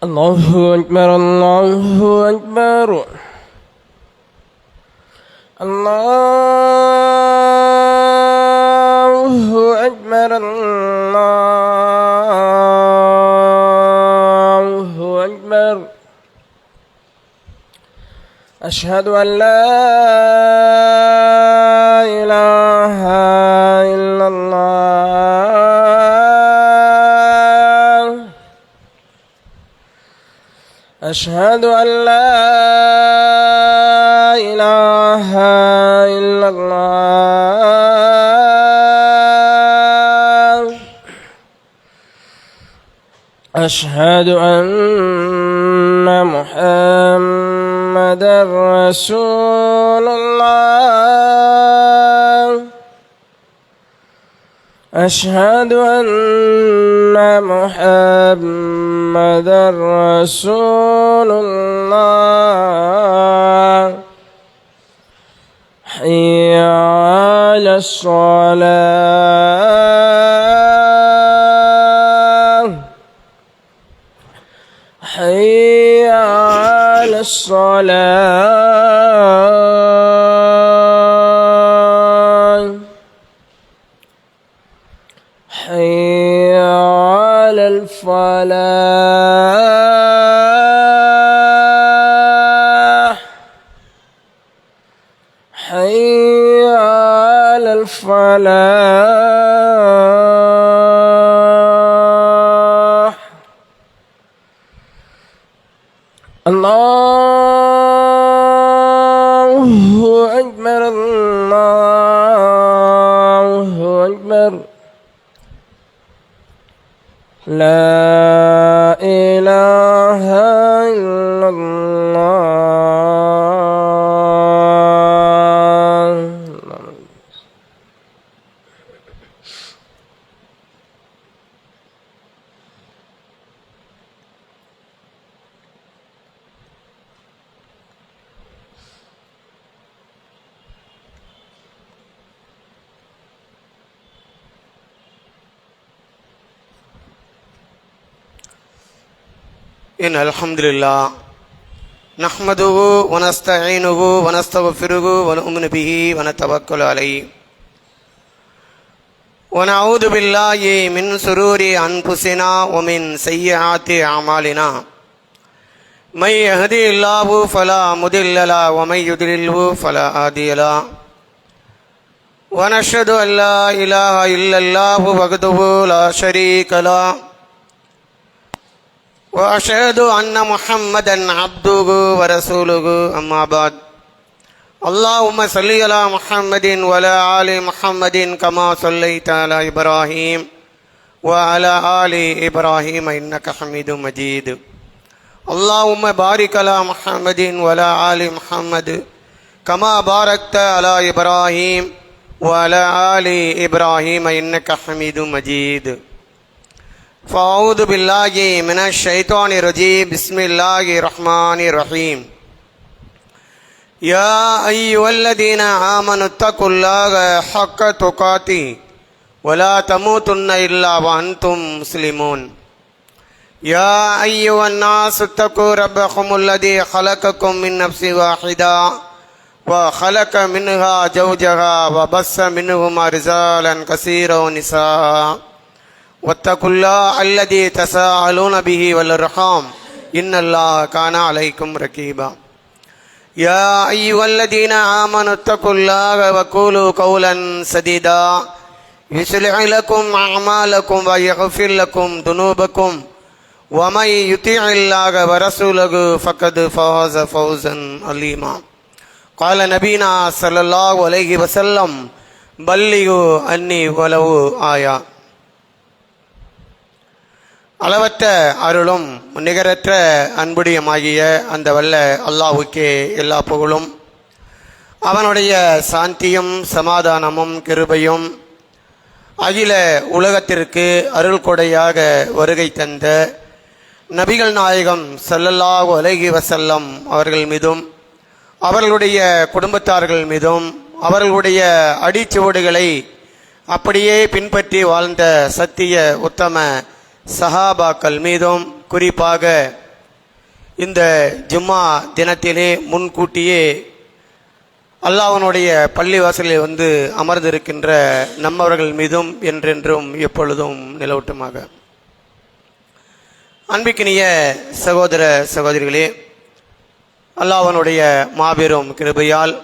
الله أكبر الله أكبر الله أكبر الله أكبر أشهد أن لا إله إلا الله أشهد أن لا إله إلا الله أشهد أن محمدا رسول الله أشهد أن محمدا رسول الله حي على الصلاة حي على الصلاة حي على الفلاح حي على الفلاح الله أكبر الله أكبر لا إله إلا الله. إن الحمد لله نحمده ونستعينه ونستغفره ونؤمن به ونتوكل عليه ونعوذ بالله من شرور أنفسنا ومن سيئات أعمالنا من يهدي الله فلا مضل له ومن يضلل فلا هادي له ونشهد أن لا إله إلا الله وحده لا شريك له وأشهد أن محمدا عبده ورسوله أما بعد اللهم صل على محمد وعلى آل محمد كما صليت على إبراهيم وعلى آل إبراهيم إنك حميد مجيد اللهم بارك على محمد وعلى آل محمد كما باركت على إبراهيم وعلى آل إبراهيم إنك حميد مجيد فأعوذ بالله من الشيطان الرجيم بسم الله الرحمن الرحيم يا أيها الذين آمنوا اتقوا الله حق تقاته ولا تموتن إلا وأنتم مسلمون يا أيها الناس اتقوا ربكم الذي خلقكم من نفس واحدة وخلق منها زوجها وبث منهما رجالا كثيرا ونساء واتقوا الله الذي تساءلون به والأرحام إن الله كان عليكم رقيبا يا أيها الذين آمنوا اتقوا الله وقولوا قولا سديدا يصلح لكم أعمالكم ويغفر لكم ذنوبكم ومن يطع الله ورسوله فقد فاز فوزا عظيما قال نبينا صلى الله عليه وسلم بلغوا عني ولو آية அளவற்ற அருளும் நிகரற்ற அன்புடையமாகிய அந்த வல்ல அல்லாஹ்வுக்கே எல்லா புகழும் அவனுடைய சாந்தியும் சமாதானமும் கிருபையும் அகில உலகத்திற்கு அருள் கொடையாக வருகை தந்த நபிகள் நாயகம் ஸல்லல்லாஹு அலைஹி வஸல்லம் அவர்கள் மீதும் அவர்களுடைய குடும்பத்தார்கள் மீதும் அவர்களுடைய அடிச்சுவடுகளை அப்படியே பின்பற்றி வாழ்ந்த சத்திய உத்தம சஹாபாக்கள் மீதும் குறிப்பாக இந்த ஜும்மா தினத்திலே முன்கூட்டியே அல்லாஹ்வுடைய பள்ளிவாசலில் வந்து அமர்ந்திருக்கின்ற நம்மவர்கள் மீதும் என்றென்றும் எப்பொழுதும் நிலவட்டுமாக. அன்பிக்கினிய சகோதர சகோதரிகளே, அல்லாஹ்வுடைய மாபெரும் கிருபையால்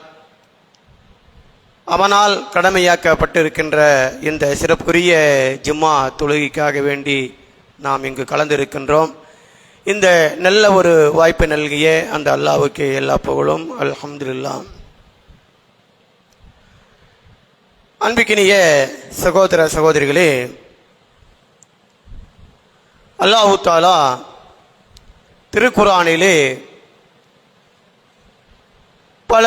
அவனால் கடமையாக்கப்பட்டிருக்கின்ற இந்த சிறப்புக்குரிய ஜும்மா தொழுகைக்காக வேண்டி நாம் இங்கு கலந்திருக்கின்றோம். இந்த நல்ல ஒரு வாய்ப்பை நல்கிய அந்த அல்லாஹ்வுக்கு எல்லா புகழும். அல்ஹம்துலில்லாஹ். அன்பிக்கினிய சகோதர சகோதரிகளே, அல்லாஹு தஆலா திருக்குர்ஆனிலே பல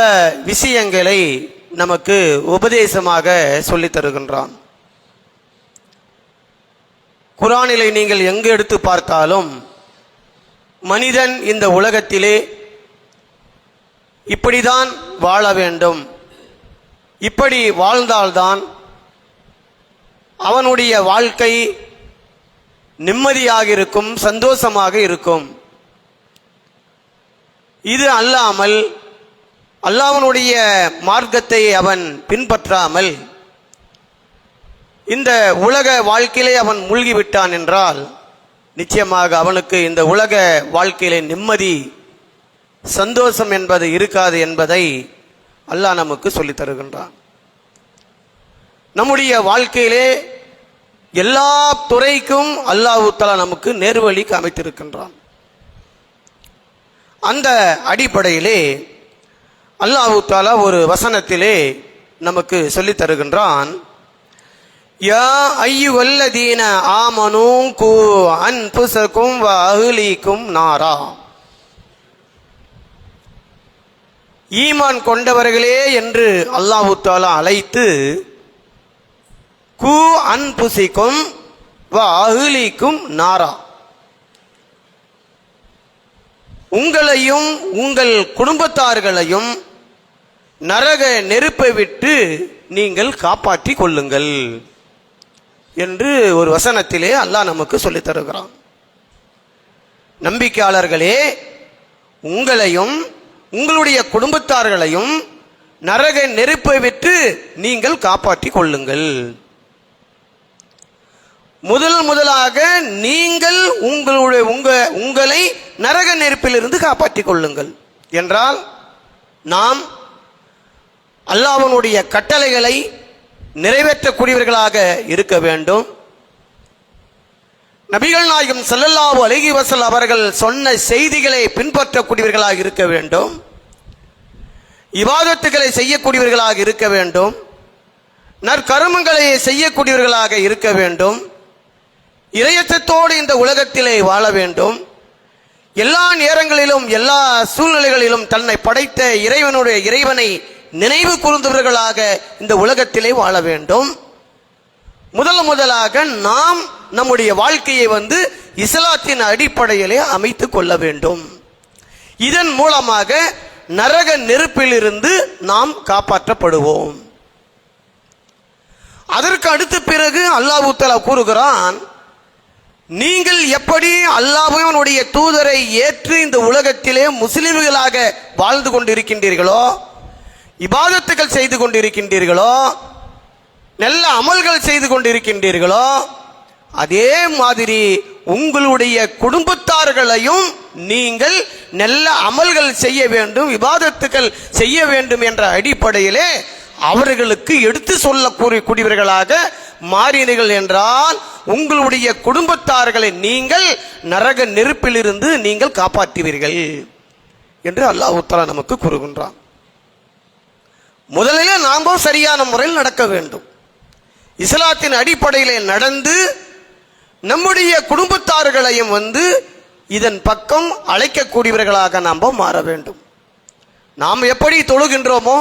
விஷயங்களை நமக்கு உபதேசமாக சொல்லித் தருகின்றான். குர்ஆனிலே நீங்கள் எங்கு எடுத்து பார்த்தாலும் மனிதன் இந்த உலகத்திலே இப்படிதான் வாழ வேண்டும், இப்படி வாழ்ந்தால்தான் அவனுடைய வாழ்க்கை நிம்மதியாக இருக்கும், சந்தோஷமாக இருக்கும். இது அல்லாமல் அல்லாஹ்வுடைய மார்க்கத்தை அவன் பின்பற்றாமல் இந்த உலக வாழ்க்கையிலே அவன் மூழ்கிவிட்டான் என்றால் நிச்சயமாக அவனுக்கு இந்த உலக வாழ்க்கையிலே நிம்மதி, சந்தோஷம் என்பது இருக்காது என்பதை அல்லாஹ் நமக்கு சொல்லித் தருகின்றான். நம்முடைய வாழ்க்கையிலே எல்லா துறைக்கும் அல்லாஹ் தஆலா நமக்கு நேர்வழி அமைத்திருக்கின்றான். அந்த அடிப்படையிலே அல்லாஹ் தஆலா ஒரு வசனத்திலே நமக்கு சொல்லித் தருகின்றான். யா அய்யுஹல்லதீன ஆமனூ கூ அன்ஃபுஸகும் வ அஹ்லீக்கும் நாரா. ஈமான் கொண்டவர்களே என்று அல்லாஹ் தஆலா அழைத்து கூ அன்ஃபுஸிகும் வ அஹ்லீக்கும் நாரா, உங்களையும் உங்கள் குடும்பத்தார்களையும் நரக நெருப்பை விட்டு நீங்கள் காப்பாற்றிக் கொள்ளுங்கள் என்று ஒரு வசனத்திலே அல்லாஹ் நமக்கு சொல்லித் தருகிறான். நம்பிக்கையாளர்களே, உங்களையும் உங்களுடைய குடும்பத்தார்களையும் நரக நெருப்பை விட்டு நீங்கள் காப்பாற்றிக் கொள்ளுங்கள். முதலாக நீங்கள் உங்களை நரக நெருப்பிலிருந்து காப்பாற்றிக் கொள்ளுங்கள் என்றால் நாம் அல்லாஹ்வுடைய கட்டளைகளை நிறைவேற்றக்கூடியவர்களாக இருக்க வேண்டும். நபிகள் நாயகம் ஸல்லல்லாஹு அலைஹி வஸல்லம் அவர்கள் சொன்ன செய்திகளை பின்பற்றக்கூடியவர்களாக இருக்க வேண்டும். இபாதத்துகளை செய்யக்கூடியவர்களாக இருக்க வேண்டும். நற்கர்மங்களை செய்யக்கூடியவர்களாக இருக்க வேண்டும். இறையச்சத்தோடு இந்த உலகத்திலே வாழ வேண்டும். எல்லா நேரங்களிலும் எல்லா சூழ்நிலைகளிலும் தன்னை படைத்த இறைவனை நினைவு கூர்ந்தவர்களாக இந்த உலகத்திலே வாழ வேண்டும். முதலாக நாம் நம்முடைய வாழ்க்கையை இஸ்லாத்தின் அடிப்படையிலே அமைத்துக் கொள்ள வேண்டும். இதன் மூலமாக நரக நெருப்பிலிருந்து நாம் காப்பாற்றப்படுவோம். அதற்கு அடுத்த பிறகு அல்லாஹ் தஆலா கூறுகிறான், நீங்கள் எப்படி அல்லாஹ்வுடைய தூதரை ஏற்று இந்த உலகத்திலே முஸ்லிம்களாக வாழ்ந்து கொண்டிருக்கின்றீர்களோ, இபாதத்துகள் செய்து கொண்டிருக்கின்றீர்களோ, நல்ல அமல்கள் செய்து கொண்டிருக்கின்றீர்களோ, அதே மாதிரி உங்களுடைய குடும்பத்தார்களையும் நீங்கள் நல்ல அமல்கள் செய்ய வேண்டும், இபாதத்துகள் செய்ய வேண்டும் என்ற அடிப்படையிலே அவர்களுக்கு எடுத்து சொல்லக்கூடியவர்களாக மாறினீர்கள் என்றால் உங்களுடைய குடும்பத்தார்களை நீங்கள் நரக நெருப்பிலிருந்து நீங்கள் காப்பாற்றுவீர்கள் என்று அல்லாஹ் தஆலா நமக்கு கூறுகின்றான். முதலிலே நாம் சரியான முறையில் நடக்க வேண்டும். இஸ்லாத்தின் அடிப்படையிலே நடந்து நம்முடைய குடும்பத்தார்களையும் இதன் பக்கம் அழைக்கக்கூடியவர்களாக நாம் மாற வேண்டும். நாம் எப்படி தொழுகின்றோமோ,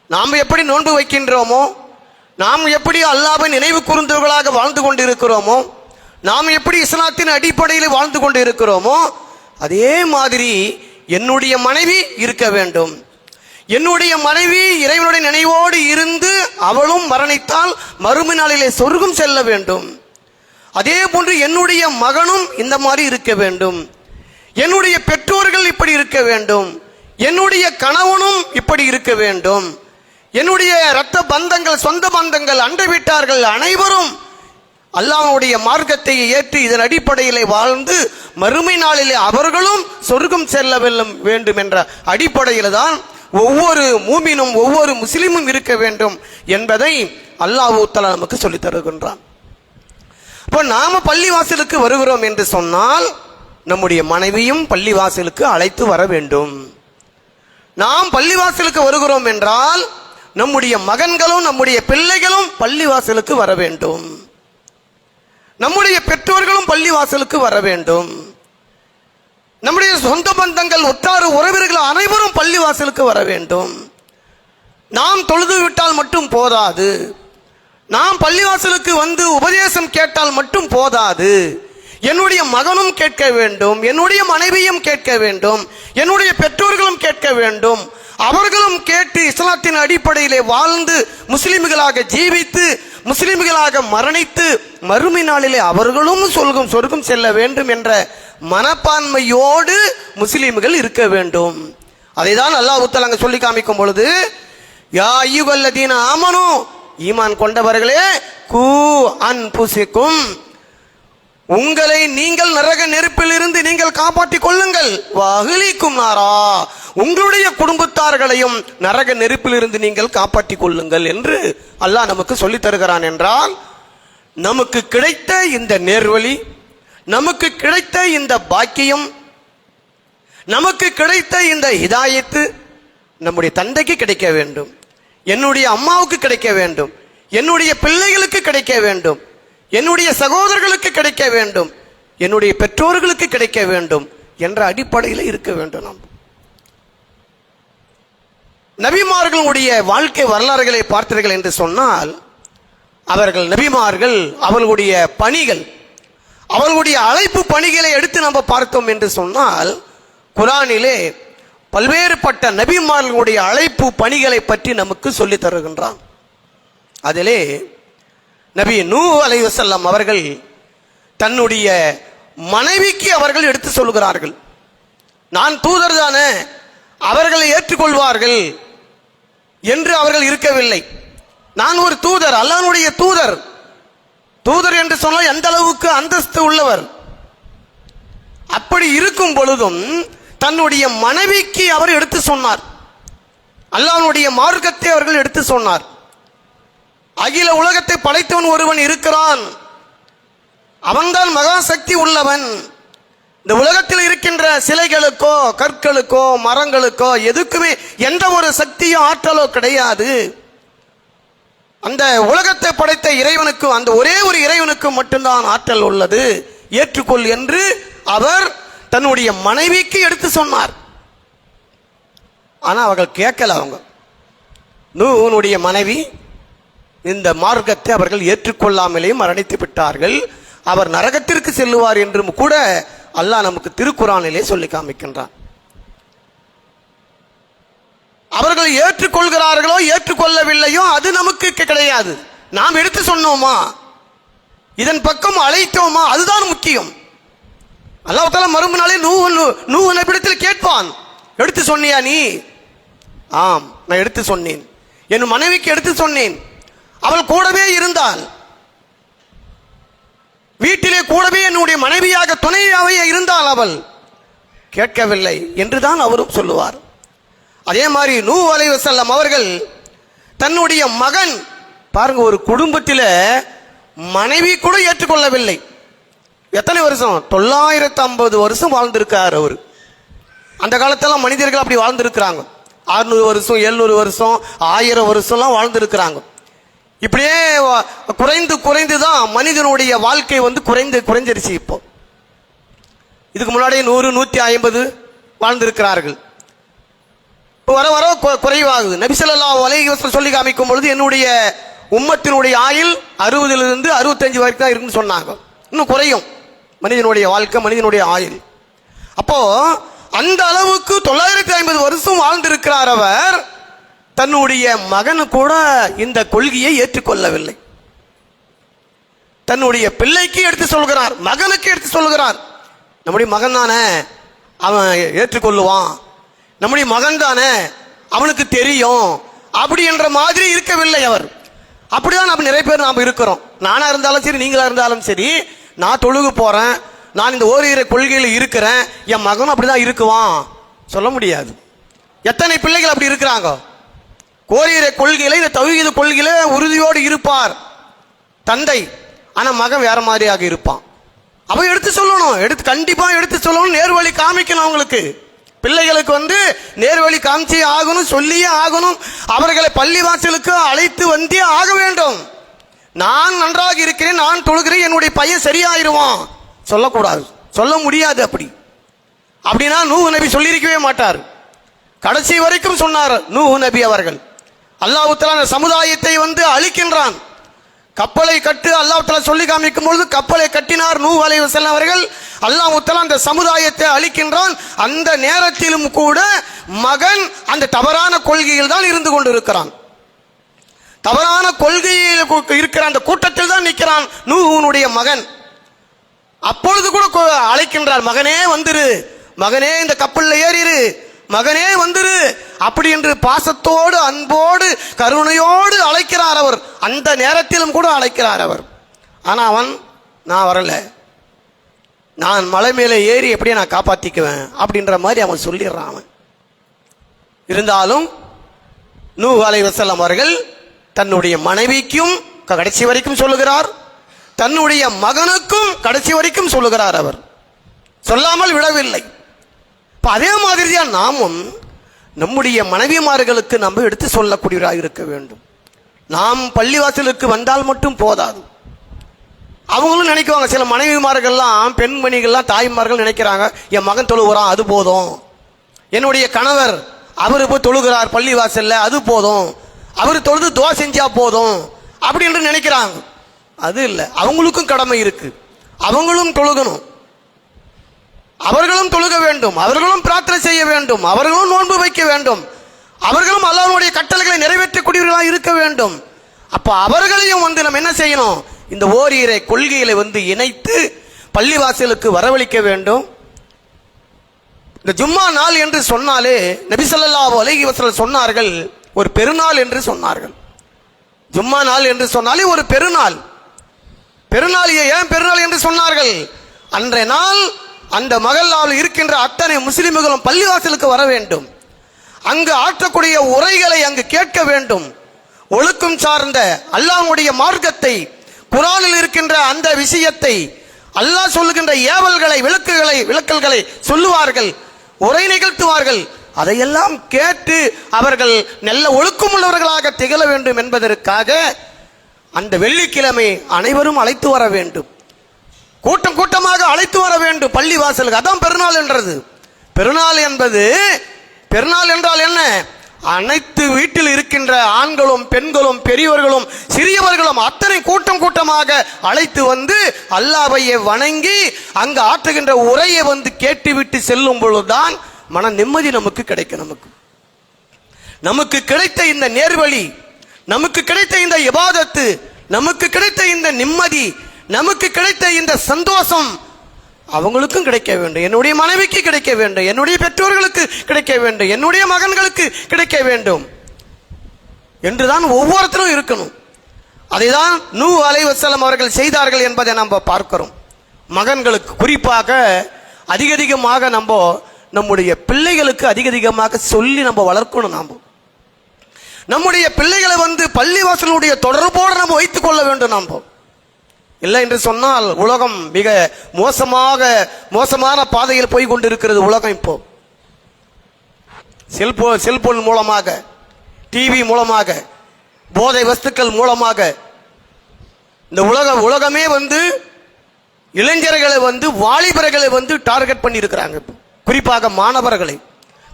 நாம் எப்படி நோன்பு வைக்கின்றோமோ, நாம் எப்படி அல்லாஹ்வை நினைவு கூர்ந்தவர்களாக வாழ்ந்து கொண்டிருக்கிறோமோ, நாம் எப்படி இஸ்லாத்தின் அடிப்படையில் வாழ்ந்து கொண்டிருக்கிறோமோ, அதே மாதிரி என்னுடைய மனைவி இருக்க வேண்டும். என்னுடைய மனைவி இறைவனுடைய நினைவோடு இருந்து அவளும் மரணித்தால் மறுமை நாளிலே சொர்க்கம் செல்ல வேண்டும். அதே போன்று என்னுடைய மகனும் இந்த மாதிரி இருக்க வேண்டும். என்னுடைய பெற்றோர்கள் இப்படி இருக்க வேண்டும், என்னுடைய கணவனும் இப்படி இருக்க வேண்டும், என்னுடைய இரத்த பந்தங்கள், சொந்த பந்தங்கள், அண்டை வீட்டார்கள் அனைவரும் அல்லாஹ்வுடைய மார்க்கத்தை ஏற்று இதன் அடிப்படையிலே வாழ்ந்து மறுமை நாளிலே அவர்களும் சொர்க்கம் செல்ல வேண்டும் என்ற அடிப்படையில் தான் ஒவ்வொரு மூமினும் ஒவ்வொரு முஸ்லிமும் இருக்க வேண்டும் என்பதை அல்லாஹ் தஆலா நமக்கு சொல்லித் தருகின்றான். இப்போ நாம பள்ளிவாசலுக்கு வருகிறோம் என்று சொன்னால் நம்முடைய மனைவியும் பள்ளிவாசலுக்கு அழைத்து வர வேண்டும். நாம் பள்ளிவாசலுக்கு வருகிறோம் என்றால் நம்முடைய மகன்களும் நம்முடைய பிள்ளைகளும் பள்ளிவாசலுக்கு வர வேண்டும். நம்முடைய பெற்றோர்களும் பள்ளிவாசலுக்கு வர வேண்டும். நம்முடைய சொந்த பந்தங்கள், உற்றார் உறவினர்கள் அனைவரும் பள்ளிவாசலுக்கு வர வேண்டும். நாம் தொழுது விட்டால் மட்டும் போதாது, நாம் பள்ளிவாசலுக்கு வந்து உபதேசம் கேட்டால் மட்டும் போதாது. என்னுடைய மகனும் கேட்க வேண்டும், என்னுடைய மனைவியும் கேட்க வேண்டும், என்னுடைய பெற்றோர்களும் கேட்க வேண்டும். அவர்களும் கேட்டு இஸ்லாத்தின் அடிப்படையிலே வாழ்ந்து முஸ்லிம்களாக ஜீவித்து முஸ்லிம்களாக மரணித்து மறுமை நாளிலே அவர்களும் சொர்க்கம் செல்ல வேண்டும் என்ற மனப்பான்மையோடு முஸ்லிம்கள் இருக்க வேண்டும். அதைதான் அல்லாஹ் தஆலா அங்க சொல்லி காமிக்கும் பொழுது, யா அய்யுஹல்லதீன ஆமனு, ஈமான் கொண்டவர்களே, கூ அன்ஃபுஸிக்கும், உங்களை நீங்கள் நரக நெருப்பில் இருந்து நீங்கள் காப்பாற்றிக் கொள்ளுங்கள். வஅஹ்லிக்கும் நாரா, உங்களுடைய குடும்பத்தார்களையும் நரக நெருப்பில் இருந்து நீங்கள் காப்பாற்றிக் கொள்ளுங்கள் என்று அல்லாஹ் நமக்கு சொல்லி தருகிறான். என்றால் நமக்கு கிடைத்த இந்த நேர்வழி, நமக்கு கிடைத்த இந்த பாக்கியம், நமக்கு கிடைத்த இந்த ஹிதாயத்து நம்முடைய தந்தைக்கு கிடைக்க வேண்டும், என்னுடைய அம்மாவுக்கு கிடைக்க வேண்டும், என்னுடைய பிள்ளைகளுக்கு கிடைக்க வேண்டும், என்னுடைய சகோதரர்களுக்கு கிடைக்க வேண்டும், என்னுடைய பெற்றோர்களுக்கு கிடைக்க வேண்டும் என்ற அடிப்படையில் இருக்க வேண்டும். நாம் நபிமார்களுடைய வாழ்க்கை வரலாறுகளை பார்த்தீர்கள் என்று சொன்னால், அவர்கள் நபிமார்கள் அவர்களுடைய பணிகள், அவர்களுடைய அழைப்பு பணிகளை எடுத்து நம்ம பார்த்தோம் என்று சொன்னால், குர்ஆனிலே பல்வேறுபட்ட நபிமார்களுடைய அழைப்பு பணிகளை பற்றி நமக்கு சொல்லித் தருகின்றான். அதிலே நபி நூஹ் அலைஹிஸ்ஸலாம் அவர்கள் தன்னுடைய மனைவிக்கு அவர்கள் எடுத்து சொல்கிறார்கள், நான் தூதர் தானே, அவர்களை ஏற்றுக்கொள்வார்கள் என்று அவர்கள் இருக்கவில்லை. நான் ஒரு தூதர், அல்லாஹ்வுடைய தூதர். தூதர் என்று சொன்னால் எந்த அளவுக்கு அந்தஸ்து உள்ளவர். அப்படி இருக்கும் பொழுதும் தன்னுடைய மனைவிக்கு அவர் எடுத்து சொன்னார், அல்லாஹ்வுடைய மார்க்கத்தை அவர்கள் எடுத்து சொன்னார். அகில உலகத்தை படைத்தவன் ஒருவன் இருக்கிறான், அவன்தான் மகா சக்தி உள்ளவன். இந்த உலகத்தில் இருக்கின்ற சிலைகளுக்கோ கற்களுக்கோ மரங்களுக்கோ எதுக்குமே எந்த ஒரு சக்தியோ ஆற்றலோ கிடையாது. அந்த உலகத்தை படைத்த இறைவனுக்கு, அந்த ஒரே ஒரு இறைவனுக்கு மட்டும்தான் ஆற்றல் உள்ளது, ஏற்றுக்கொள் என்று அவர் தன்னுடைய மனைவிக்கு எடுத்து சொன்னார். ஆனா அவர்கள் கேட்கல. அவங்க நூஹ்வுடைய மனைவி இந்த மார்க்கத்தை அவர்கள் ஏற்றுக்கொள்ளாமலே மரணித்து விட்டார்கள். அவர் நரகத்திற்கு செல்லுவார் என்றும் கூட அல்லாஹ் நமக்கு திருக்குர்ஆனிலே சொல்லி காமிக்கின்றான். அவர்கள் ஏற்றுக்கொள்கிறார்களோ ஏற்றுக்கொள்ளவில்லையோ அது நமக்கு கிடையாது. நாம் எடுத்து சொன்னோமா, இதன் பக்கம் அழைத்தோமா, அதுதான் முக்கியம். அல்லாஹ் தஆலா மறுமை நாளில் நூஹ் நபியிடத்தில் கேட்பான், எடுத்து சொன்னியா நீ? ஆம், நான் எடுத்து சொன்னேன். என் மனைவிக்கு எடுத்து சொன்னேன். அவள் கூடவே இருந்தாள், வீட்டிலே கூடவே என்னுடைய மனைவியாக துணையாகவே இருந்தால் அவள் கேட்கவில்லை என்றுதான் அவரும் சொல்லுவார். அதே மாதிரி நூஹ் அலைஹிஸ்ஸலாம் அவர்கள் தன்னுடைய மகன், பாருங்க, ஒரு குடும்பத்தில் மனைவி கூட ஏற்றுக்கொள்ளவில்லை. எத்தனை வருஷம்? 950 வருஷம் வாழ்ந்திருக்கார் அவர். அந்த காலத்தெல்லாம் மனிதர்கள் அப்படி வாழ்ந்திருக்கிறாங்க. 600 வருஷம் 700 வருஷம் 1000 வருஷம்லாம் வாழ்ந்திருக்கிறாங்க. இப்படியே குறைந்து தான் மனிதனுடைய வாழ்க்கை குறைஞ்சிருச்சு. இப்போ இதுக்கு முன்னாடி 100 150 வாழ்ந்திருக்கிறார்கள். வர வர குறைவாகுது. நபி ஸல்லல்லாஹு அலைஹி வஸல்லம் சொல்லி காமிக்கும் பொழுது என்னுடைய உம்மத்தினுடைய ஆயுள் 60 65 வரைக்கும் தான் இருக்குன்னு சொன்னாங்க. இன்னும் குறையும் மனிதனுடைய வாழ்க்கை, மனிதனுடைய ஆயுள். அப்போ அந்த அளவுக்கு 950 வருஷம் வாழ்ந்திருக்கிறார் அவர். தன்னுடைய மகனு கூட இந்த கொள்கையை ஏற்றுக்கொள்ளவில்லை. தன்னுடைய பிள்ளைக்கு எடுத்து சொல்கிறார், மகனுக்கு எடுத்து சொல்கிறார், நம்முடைய மகன் தானே, அவன் ஏற்றுக்கொள்ளுவான், நம்முடைய மகன் தானே, அவனுக்கு தெரியும் அப்படி என்ற மாதிரி இருக்கவில்லை அவர். அப்படிதான் நம்ம நிறைய பேர் நாம் இருக்கிறோம். நானா இருந்தாலும் சரி, நீங்களா இருந்தாலும் சரி, நான் தொழுகு போறேன், நான் இந்த ஓரிரை கொள்கையில் இருக்கிறேன், என் மகனும் அப்படிதான் இருக்குவான் சொல்ல முடியாது. எத்தனை பிள்ளைகள் அப்படி இருக்கிறாங்க? ஓரிரை கொள்கையில, இந்த தௌஹீது கொள்கையில உறுதியோடு இருப்பார் தந்தை, ஆனா மகன் வேற மாதிரியாக இருப்பான். அவ எடுத்து சொல்லணும், கண்டிப்பா எடுத்து சொல்லணும், நேர்வழி காமிக்கணும். அவங்களுக்கு பிள்ளைகளுக்கு நேர்வழி காமிச்சே ஆகணும், சொல்லியே ஆகணும். அவர்களை பள்ளிவாசலுக்கு அழைத்து வந்தே ஆக வேண்டும். நான் நன்றாக இருக்கிறேன், நான் தொழுகிறேன், என்னுடைய பையன் சரியாயிருவான் சொல்லக்கூடாது, சொல்ல முடியாது. அப்படின்னா நூஹ் நபி சொல்லியிருக்கவே மாட்டார். கடைசி வரைக்கும் சொன்னார் நூஹ் நபி அவர்கள். அல்லாஹ் தஆலா அந்த சமுதாயத்தை அழிக்கின்றான். கப்பலை கட்டு அல்லாஹ் தஆலா சொல்லி காமிக்கும் பொழுது கப்பலை கட்டினார் நூஹ் அலைஹிஸ்ஸலாம் அவர்கள். அல்லாஹ் தஆலா அந்த சமுதாயத்தை அழிக்கின்றான். அந்த நேரத்திலும் கூட மகன் அந்த தவறான கொள்கையில் தான் இருந்து கொண்டிருக்கிறான். தவறான கொள்கையில் இருக்கிற அந்த கூட்டத்தில் தான் நிற்கிறான் நூஹுனுடைய மகன். அப்பொழுது கூட அழைக்கின்றார், மகனே வந்துரு, மகனே இந்த கப்பலில் ஏறிரு, மகனே வந்துரு அப்படி என்று பாசத்தோடு அன்போடு கருணையோடு அழைக்கிறார் அவர். அந்த நேரத்திலும் கூட அழைக்கிறார் அவர். ஆனா அவன், நான் வரல, நான் மலை மேலே ஏறி எப்படியே நான் காப்பாத்திக்குவேன் அப்படின்ற மாதிரி அவன் சொல்லிடுறான். அவன் இருந்தாலும் நூஹ் அலைஹிஸ்ஸலாம் அவர்கள் தன்னுடைய மனைவிக்கும் கடைசி வரைக்கும் சொல்லுகிறார், தன்னுடைய மகனுக்கும் கடைசி வரைக்கும் சொல்லுகிறார். அவர் சொல்லாமல் விடவில்லை. அதே மாதிரி தான் நாமும் நம்முடைய மனைவிமார்களுக்கு நம்ம எடுத்து சொல்லக்கூடியவராக இருக்க வேண்டும். நாம் பள்ளிவாசலுக்கு வந்தால் மட்டும் போதாது. அவங்களும் நினைக்குவாங்க, சில மனைவிமார்கள்லாம், பெண்மணிகள்லாம், தாய்மார்கள் நினைக்கிறாங்க, என் மகன் தொழுகிறான் அது போதும், என்னுடைய கணவர் அவரு போய் தொழுகிறார் பள்ளிவாசல்ல அது போதும், அவர் தொழுது துவா செஞ்சா போதும் அப்படி என்று நினைக்கிறாங்க. அது இல்லை, அவங்களுக்கும் கடமை இருக்கு, அவங்களும் தொழுகணும், அவர்களும் தொழுக வேண்டும், அவர்களும் பிரார்த்தனை செய்ய வேண்டும், அவர்களும் நோன்பு வைக்க வேண்டும், அவர்களும் அல்லாஹ்வுடைய கட்டளைகளை நிறைவேற்றக்கூடியவர்களாக இருக்க வேண்டும். அப்ப அவர்களையும் நம்ம என்ன செய்யணும், இந்த ஓரிரை கொள்கைகளை இணைத்து பள்ளிவாசலுக்கு வரவழைக்க வேண்டும். இந்த ஜும்மா நாள் என்று சொன்னாலே நபி ஸல்லல்லாஹு அலைஹி வஸல்லம் சொன்னார்கள், ஒரு பெருநாள் என்று சொன்னார்கள். ஜும்மா நாள் என்று சொன்னாலே ஒரு பெருநாள். பெருநாள் ஏன் பெருநாள் என்று சொன்னார்கள்? அன்றைய நாள் அந்த மகல்லாவில் இருக்கின்ற அத்தனை முஸ்லிம்களும் பள்ளிவாசலுக்கு வர வேண்டும். அங்கு ஆற்றக்கூடிய உரைகளை அங்கு கேட்க வேண்டும். ஒழுக்கம் சார்ந்த அல்லாஹ்வுடைய மார்க்கத்தை, குர்ஆனில் இருக்கின்ற அந்த விஷயத்தை, அல்லாஹ் சொல்லுகின்ற ஏவல்களை, விளக்கல்களை சொல்லுவார்கள், உரை நிகழ்த்துவார்கள். அதையெல்லாம் கேட்டு அவர்கள் நல்ல ஒழுக்கம் உள்ளவர்களாக திகழ வேண்டும் என்பதற்காக அந்த வெள்ளிக்கிழமை அனைவரும் அழைத்து வர வேண்டும். கூட்டம் கூட்டமாக அழைத்து வர வேண்டும் பள்ளி வாசலுக்கு. அதான் பெருநாள் என்றது. பெருநாள் என்பது, பெருநாள் என்றால் என்ன? அனைத்து வீட்டில் இருக்கின்ற ஆண்களும் பெண்களும் பெரியவர்களும் சிறியவர்களும் அத்தனை கூட்டம் கூட்டமாக அழைத்து அல்லாஹ்வை வணங்கி அங்கு ஆற்றுகின்ற உரையை கேட்டுவிட்டு செல்லும் பொழுதுதான் மன நிம்மதி நமக்கு கிடைக்கும். நமக்கு கிடைத்த இந்த நேர்வழி, நமக்கு கிடைத்த இந்த இபாதத்து, நமக்கு கிடைத்த இந்த நிம்மதி, நமக்கு கிடைத்த இந்த சந்தோஷம் அவங்களுக்கும் கிடைக்க வேண்டும், என்னுடைய மனைவிக்கு கிடைக்க வேண்டும், என்னுடைய பெற்றோர்களுக்கு கிடைக்க வேண்டும், என்னுடைய மகன்களுக்கு கிடைக்க வேண்டும் என்றுதான் ஒவ்வொருத்தரும் இருக்கணும். அதைதான் நூஹ் அலைஹிஸ்ஸலாம் அவர்கள் செய்தார்கள் என்பதை நாம் பார்க்கிறோம். மகன்களுக்கு குறிப்பாக அதிகமாக நம்முடைய பிள்ளைகளுக்கு அதிகமாக சொல்லி வளர்க்கணும். நம்முடைய பிள்ளைகளை பள்ளிவாசலுடைய தொடர்போடு நம்ம வைத்துக் கொள்ள வேண்டும். இல்லை என்று சொன்னால் உலகம் மிக மோசமான பாதையில் போய் கொண்டிருக்கிறது. உலகம் இப்போ செல்போன் மூலமாக, டிவி மூலமாக, போதை வஸ்துக்கள் மூலமாக இந்த உலகமே இளைஞர்களை வாலிபர்களை டார்கெட் பண்ணி இருக்கிறாங்க. குறிப்பாக மாணவர்களை,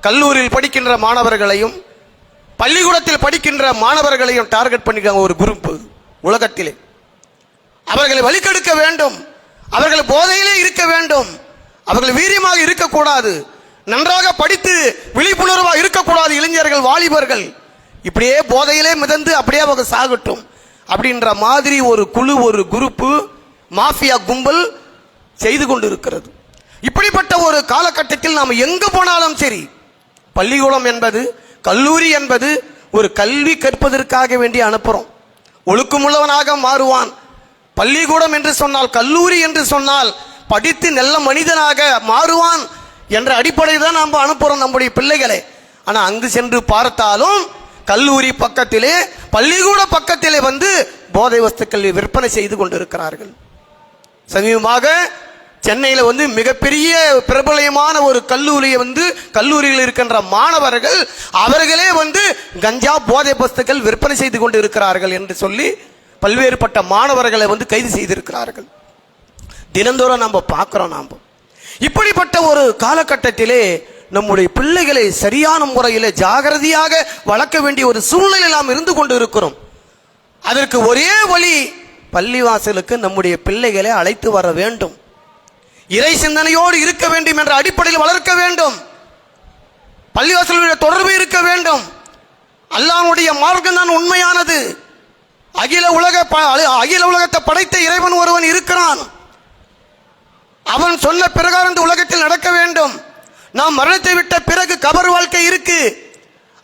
கல்லூரியில் படிக்கின்ற மாணவர்களையும் பள்ளிக்கூடத்தில் படிக்கின்ற மாணவர்களையும் டார்கெட் பண்ணிருக்காங்க ஒரு குரூப் உலகத்திலே. அவர்களை வழிகெடுக்க வேண்டும், அவர்கள் போதையிலே இருக்க வேண்டும், அவர்கள் வீரியமாக இருக்கக்கூடாது, நன்றாக படித்து விழிப்புணர்வாக இருக்கக்கூடாது. இளைஞர்கள் வாலிபர்கள் இப்படியே போதையிலே மிதந்து அப்படியே அவங்க சாகட்டும் அப்படின்ற மாதிரி ஒரு குழு, ஒரு குரூப்பு, மாஃபியா கும்பல் செய்து கொண்டு இருக்கிறது. இப்படிப்பட்ட ஒரு காலகட்டத்தில் நாம் எங்கு போனாலும் சரி, பள்ளிக்கூடம் என்பது, கல்லூரி என்பது ஒரு கல்வி கற்பதற்காக வேண்டி அனுப்புறோம். ஒழுக்கமுள்ளவனாக மாறுவான். பள்ளிக்கூடம் என்று சொன்னால், கல்லூரி என்று சொன்னால் படித்து நல்ல மனிதனாக மாறுவான் என்ற அடிப்படையில் தான் நாம் அனுப்புறோம் நம்முடைய பிள்ளைகளை. ஆனால் அங்கு சென்று பார்த்தாலும் கல்லூரி பக்கத்திலே, பள்ளிக்கூட பக்கத்திலே போதை வஸ்துக்கள் விற்பனை செய்து கொண்டிருக்கிறார்கள். சமீபமாக சென்னையில் மிகப்பெரிய பிரபலமான ஒரு கல்லூரியில் இருக்கின்ற மாணவர்கள் அவர்களே கஞ்சா போதை வஸ்துக்கள் விற்பனை செய்து கொண்டு இருக்கிறார்கள் என்று சொல்லி பல்வேறுபட்ட மாணவர்களை கைது செய்திருக்கிறார்கள். தினந்தோறும் நாம் பார்க்கிறோம். இப்படிப்பட்ட ஒரு காலகட்டத்திலே நம்முடைய பிள்ளைகளை சரியான முறையில் ஜாகிரதையாக வளர்க்க வேண்டிய ஒரு சூழ்நிலையில் நாம் இருந்து கொண்டு இருக்கிறோம். அதற்கு ஒரே வழி, பள்ளிவாசலுக்கு நம்முடைய பிள்ளைகளை அழைத்து வர வேண்டும். இறை சிந்தனையோடு இருக்க வேண்டும் என்ற அடிப்படையில் வளர்க்க வேண்டும். பள்ளிவாசலுடைய தொடர்பு இருக்க வேண்டும். அல்லாஹ்வுடைய மார்க்கம் தான் உண்மையானது. அகில உலகத்தை படைத்த இறைவன் ஒருவன் இருக்கிறான். அவன் சொன்ன பிரகாரம் இந்த உலகத்தில் நடக்க வேண்டும். நாம் மரணத்தை விட்ட பிறகு கபர் வாழ்க்கை இருக்கு,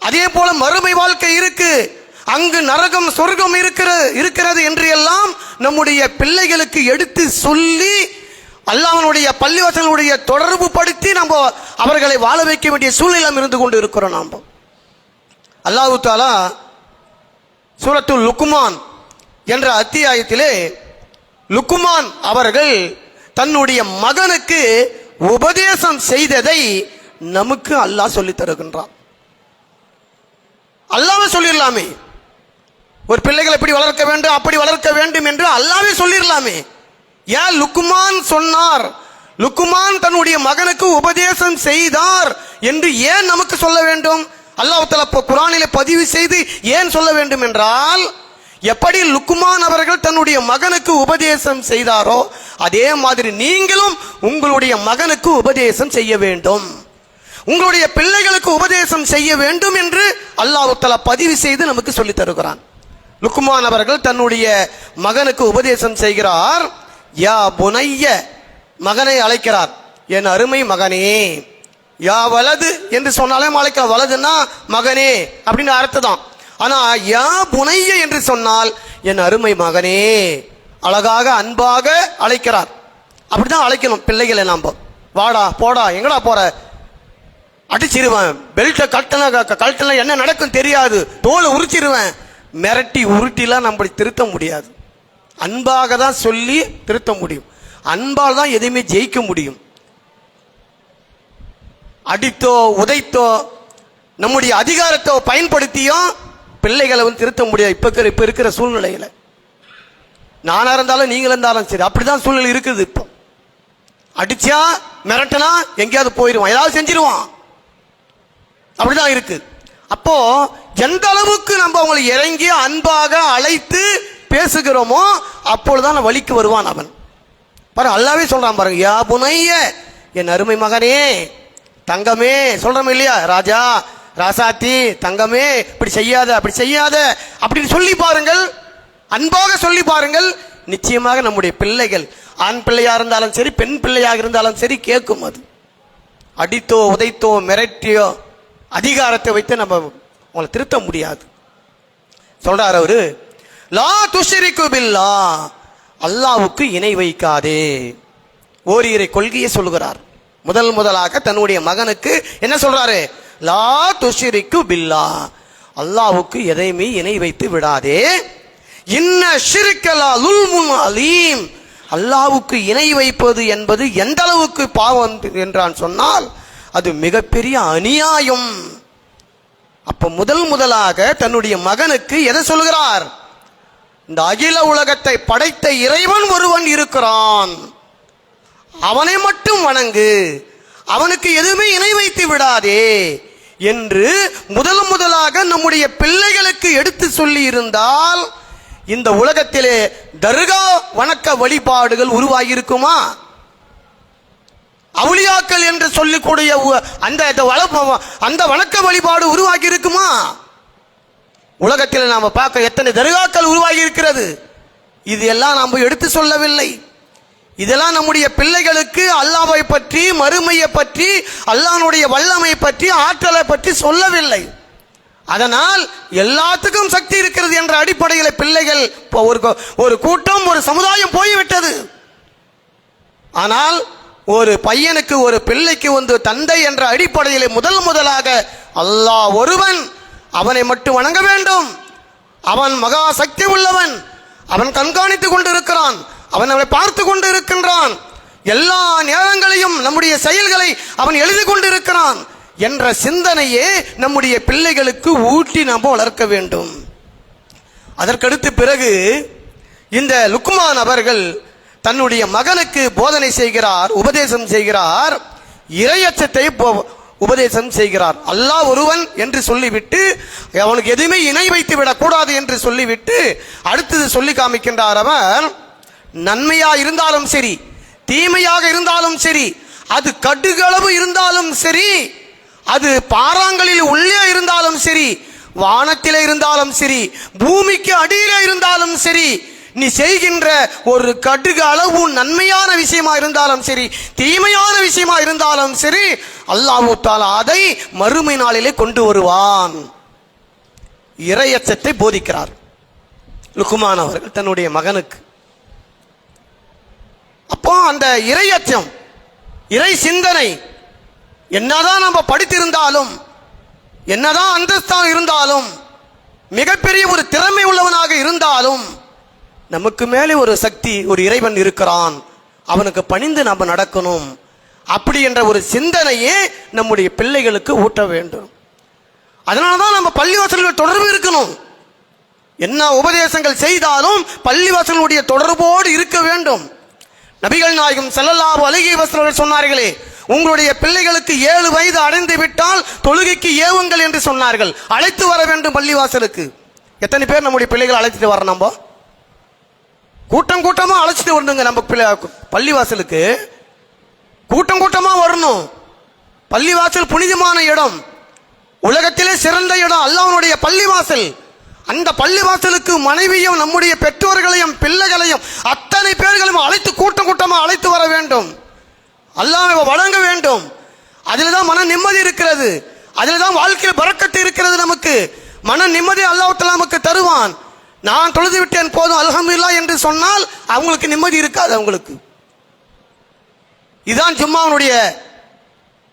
அதே போல மறுமை வாழ்க்கை இருக்கு, அங்கு நரகம் சொர்க்கம் இருக்கிறது என்று எல்லாம் நம்முடைய பிள்ளைகளுக்கு எடுத்து சொல்லி அல்லாஹ்வுடைய பள்ளிவாசலுடைய தொடர்பு படுத்தி நம்ம அவர்களை வாழ வைக்க வேண்டிய சூழ்நிலை இருந்து கொண்டு இருக்கிறோம். நாம் அல்லாஹ் தஆலா சூரத்துல் லுக்மான் என்ற அத்தியாயத்திலே லுக்மான் அவர்கள் தன்னுடைய மகனுக்கு உபதேசம் செய்ததை நமக்கு அல்லாஹ் சொல்லித் தருகின்றான். அல்லாஹ்வே சொல்லிடலாமே, ஒரு பிள்ளைகளை எப்படி வளர்க்க வேண்டும், அப்படி வளர்க்க வேண்டும் என்று அல்லாஹ்வே சொல்லிடலாமே. ஏன் லுக்மான் சொன்னார், லுக்மான் தன்னுடைய மகனுக்கு உபதேசம் செய்தார் என்று ஏன் நமக்கு சொல்ல வேண்டும்? அல்லாஹ் தஆலா குர்ஆனிலே பதிவு செய்து ஏன் சொல்ல வேண்டும் என்றால், எப்படி லுக்மான் அவர்கள் தன்னுடைய மகனுக்கு உபதேசம் செய்தாரோ அதே மாதிரி நீங்களும் உங்களுடைய மகனுக்கு உபதேசம் செய்ய வேண்டும், உங்களுடைய பிள்ளைகளுக்கு உபதேசம் செய்ய வேண்டும் என்று அல்லாஹ் தஆலா பதிவு செய்து நமக்கு சொல்லி தருகிறான். லுக்மான் அவர்கள் தன்னுடைய மகனுக்கு உபதேசம் செய்கிறார். யா புனைய, மகனை அழைக்கிறார், என் அருமை மகனே. யா வலது என்று சொன்னாலே அழைக்கிறார். வலதுன்னா மகனே அப்படின்னு அர்த்தம் தான். ஆனா யா புனைய என்று சொன்னால் என் அருமை மகனே, அழகாக அன்பாக அழைக்கிறார். அப்படிதான் அழைக்கணும் பிள்ளைகளை. நாம் வாடா போடா எங்கடா போற, அடிச்சிருவேன், பெல்ட்டை கழட்டினா என்ன நடக்கும் தெரியாது, தோலை உரிச்சிருவேன், மிரட்டி உருட்டிலாம் நம்மளை திருத்த முடியாது. அன்பாக தான் சொல்லி திருத்த முடியும். அன்பால் தான் எதையுமே ஜெயிக்க முடியும். அடித்தோ உதைத்தோ நம்முடைய அதிகாரத்தை பயன்படுத்தியோ பிள்ளைகளை திருத்த முடியாது. இப்ப இருக்கிற சூழ்நிலையில நானா இருந்தாலும் நீங்க இருந்தாலும் சரி, அப்படிதான் சூழ்நிலை இருக்குது. இப்போ அடிச்சா மிரட்டனா எங்கேயாவது போயிடுவான், ஏதாவது செஞ்சிருவான், அப்படிதான் இருக்கு. அப்போ எந்த அளவுக்கு நம்ம அவங்களை இறங்கி அன்பாக அழைத்து பேசுகிறோமோ அப்பொழுதுதான் வழிக்கு வருவான் அவன். பாரு அல்லாஹ்வே சொல்றான் பாருங்க, யா புனைய, என் அருமை மகனே, தங்கமே, சொல்றோம் இல்லையா, ராஜா ராசாத்தி, தங்கமே, இப்படி செய்யாத அப்படி செய்யாத அப்படின்னு சொல்லி பாருங்கள், அன்பாக சொல்லி பாருங்கள். நிச்சயமாக நம்முடைய பிள்ளைகள், ஆண் பிள்ளையா இருந்தாலும் சரி பெண் பிள்ளையாக இருந்தாலும் சரி கேட்கும். அது அடித்தோ உதைத்தோ மிரட்டியோ அதிகாரத்தை வைத்து நம்ம உங்களை திருத்த முடியாது. சொல்றார் அவரு, லா துஷ்ரிகு பில்லாஹ், அல்லாஹ்வுக்கு இணை வைக்காதே. ஓரிரை கொள்கையை சொல்கிறார். முதலாக தன்னுடைய மகனுக்கு என்ன சொல்றாரு? லா துஷ்ரிகு பில்லாஹ், அல்லாஹ்வுக்கு எதையுமே இணை வைத்து விடாதே. இன்ன ஷிர்க லா லுல்முன் அலீம், அல்லாஹ்வுக்கு இணை வைப்பது என்பது எந்த அளவுக்கு பாவம் என்றான் சொன்னால் அது மிகப்பெரிய அநியாயம். அப்ப முதலாக தன்னுடைய மகனுக்கு எதை சொல்கிறார்? இந்த அகில உலகத்தை படைத்த இறைவன் ஒருவன் இருக்கிறான், அவனை மட்டும் வணங்கு, அவனுக்கு எதுவுமே இணை வைத்து விடாதே என்று முதலாக நம்முடைய பிள்ளைகளுக்கு எடுத்து சொல்லி இருந்தால் இந்த உலகத்திலே தர்கா வணக்க வழிபாடுகள் உருவாகி இருக்குமா? அவுலியாக்கள் என்று சொல்லக்கூடிய அந்த வணக்க வழிபாடு உருவாகி இருக்குமா? உலகத்தில் நாம பார்க்க எத்தனை தர்காக்கள் உருவாகி இருக்கிறது. இது எல்லாம் நாம் எடுத்து சொல்லவில்லை. இதெல்லாம் நம்முடைய பிள்ளைகளுக்கு அல்லாஹ்வை பற்றி, மறுமையை பற்றி, அல்லாஹ்வுடைய வல்லமை பற்றி, ஆற்றலை பற்றி சொல்லவில்லை. அதனால் எல்லாத்துக்கும் சக்தி இருக்கிறது என்ற அடிப்படையில் பிள்ளைகள் ஒரு கூட்டம், ஒரு சமுதாயம் போய்விட்டது. ஆனால் ஒரு பையனுக்கு, ஒரு பிள்ளைக்கு தந்தை என்ற அடிப்படையில் முதலாக அல்லாஹ் ஒருவன், அவனை மட்டும் வணங்க வேண்டும். அவன் மகா சக்தி உள்ளவன், அவன் கண்காணித்துக் கொண்டிருக்கிறான், அவன் அவனை பார்த்து கொண்டு இருக்கின்றான், எல்லா நேரங்களையும் நம்முடைய செயல்களை அவன் எழுதி கொண்டிருக்கிறான் என்ற சிந்தனையே நம்முடைய பிள்ளைகளுக்கு ஊட்டி நாம் வளர்க்க வேண்டும். அதற்கடுத்து பிறகு இந்த லுக்மான் அவர்கள் தன்னுடைய மகனுக்கு போதனை செய்கிறார், உபதேசம் செய்கிறார், இறையச்சத்தை உபதேசம் செய்கிறார். அல்லாஹ் ஒருவன் என்று சொல்லிவிட்டு அவனுக்கு எதுவுமே இணை வைத்து விடக்கூடாது என்று சொல்லிவிட்டு அடுத்தது சொல்லி காமிக்கின்றார். அவர் நன்மையா இருந்தாலும் சரி, தீமையாக இருந்தாலும் சரி, அது கடுகளவு இருந்தாலும் சரி, அது பாறாங்களில் உள்ளே இருந்தாலும் சரி, வானத்திலே இருந்தாலும் சரி, பூமிக்கு அடியிலே இருந்தாலும் சரி, நீ செய்கின்ற ஒரு கடுகு அளவு நன்மையான விஷயமா இருந்தாலும் சரி, தீமையான விஷயமா இருந்தாலும் சரி, அல்லாஹ் தஆலா அதை மறுமை நாளிலே கொண்டு வருவான். இறையச்சத்தை போதிக்கிறார் லுக்மான் அவர்கள் தன்னுடைய மகனுக்கு. அப்போ அந்த இறையச்சம், இறை சிந்தனை, என்னதான் நம்ம படித்திருந்தாலும், என்னதான் அந்தஸ்தான் இருந்தாலும், மிகப்பெரிய ஒரு திறமை உள்ளவனாக இருந்தாலும், நமக்கு மேலே ஒரு சக்தி, ஒரு இறைவன் இருக்கிறான், அவனுக்கு பணிந்து நம்ம நடக்கணும், அப்படி என்ற ஒரு சிந்தனையே நம்முடைய பிள்ளைகளுக்கு ஊட்ட வேண்டும். அதனாலதான் நம்ம பள்ளிவாசல்கள் தொடர்பு இருக்கணும். என்ன உபதேசங்கள் செய்தாலும் பள்ளிவாசலுடைய தொடர்போடு இருக்க வேண்டும். நபிகள் நாயகம் ஸல்லல்லாஹு அலைஹி வஸல்லம் சொன்னார்களே, உங்களுடைய பிள்ளைகளுக்கு 7 வயது அடைந்து விட்டால் தொழுகைக்கு ஏவுங்கள் என்று சொன்னார்கள். அழைத்து வர வேண்டும் பள்ளிவாசலுக்கு. எத்தனை பேர் நம்முடைய பிள்ளைகளை அழைச்சிட்டு வர? நம்ம கூட்டம் கூட்டமா அழைச்சிட்டு வரணுங்க. நம்ம பள்ளிவாசலுக்கு கூட்டம் கூட்டமா வரணும். பள்ளிவாசல் புனிதமான இடம், உலகத்திலே சிறந்த இடம் அல்லாஹ்வுடைய பள்ளிவாசல். அந்த பள்ளிவாசலுக்கு மனைவியும் நம்முடைய பெற்றோர்களையும் பிள்ளைகளையும் அத்தனை பேர்களையும் அழைத்து கூட்டம் கூட்டமா அழைத்து வர வேண்டும். அல்லாஹ்வை வணங்க வேண்டும். அதில் தான் மன நிம்மதி இருக்கிறது, அதில் தான் வாழ்க்கையில் பரக்கத்து இருக்கிறது. நமக்கு மன நிம்மதி அல்லாஹ் தஆலா நமக்கு தருவான். நான் தொழுது விட்டேன் போதும் அல்ஹம்துலில்லாஹ் என்று சொன்னால் அவங்களுக்கு நிம்மதி இருக்காது. அவங்களுக்கு இதுதான் ஜும்மாவுடைய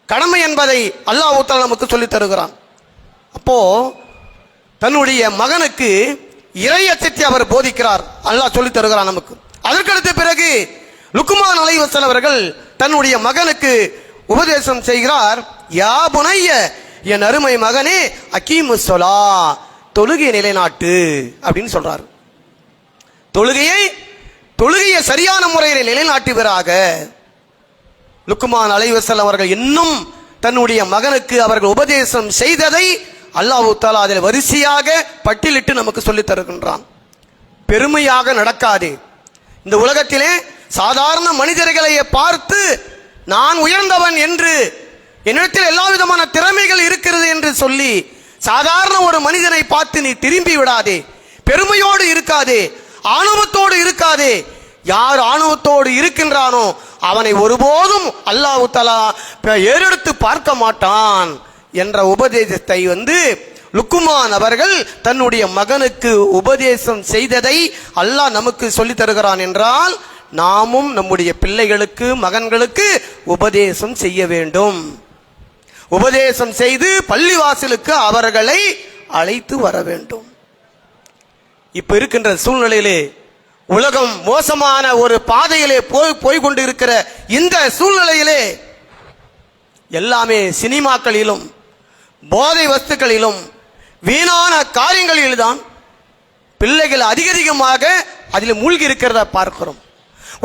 கடமை என்பதை அல்லாஹ் தஆலா நமக்கு சொல்லித் தருகிறான். அப்போ தன்னுடைய மகனுக்கு இறையச்சத்தை அவர் போதிக்கிறார், அல்லாஹ் சொல்லித் தருகிறான் நமக்கு. அதற்கடுத்த பிறகு லுக்மான் அலைஹிஸ்ஸலாம் அவர்கள் தன்னுடைய மகனுக்கு உபதேசம் செய்கிறார். யா புனைய, என் அருமை மகனே, அகீமுஸ் ஸலா, தொழுகையை நிலைநாட்டு அப்படின்னு சொல்றார். தொழுகையை சரியான முறையில் நிலைநாட்டுவராக லுக்மான் அலைஹிஸ்ஸலாம் அவர்கள் இன்னும் தன்னுடைய மகனுக்கு அவர்கள் உபதேசம் செய்ததை அல்லாஹ் தஆலா அதில் வரிசையாக பட்டியலிட்டு நமக்கு சொல்லித் தருகின்றான். பெருமையாக நடக்காதே. இந்த உலகத்திலே சாதாரண மனிதர்களை பார்த்து நான் உயர்ந்தவன் என்று, என்னிடத்தில் எல்லா விதமான திறமைகள் இருக்கிறது என்று சொல்லி சாதாரண ஒரு மனிதனை பார்த்து நீ திரும்பி விடாதே. பெருமையோடு இருக்காதே, ஆணவத்தோடு இருக்காதே. யார் ஆணவத்தோடு இருக்கின்றானோ அவனை ஒருபோதும் அல்லாஹ் தஆலா ஏறெடுத்து பார்க்க மாட்டான் என்ற உபதேசத்தை லுக்மான் அவர்கள் தன்னுடைய மகனுக்கு உபதேசம் செய்ததை அல்லாஹ் நமக்கு சொல்லித் தருகிறான் என்றால், நாமும் நம்முடைய பிள்ளைகளுக்கு, மகன்களுக்கு உபதேசம் செய்ய வேண்டும். உபதேசம் செய்து பள்ளிவாசலுக்கு அவர்களை அழைத்து வர வேண்டும். இப்ப இருக்கின்ற சூழ்நிலையிலே உலகம் மோசமான ஒரு பாதையிலே போய்கொண்டு இருக்கிற இந்த சூழ்நிலையிலே எல்லாமே சினிமாக்களிலும் போதை வஸ்துக்களிலும் வீணான காரியங்களில்தான் பிள்ளைகள் அதிகமாக அதில் மூழ்கி இருக்கிறத பார்க்கிறோம்.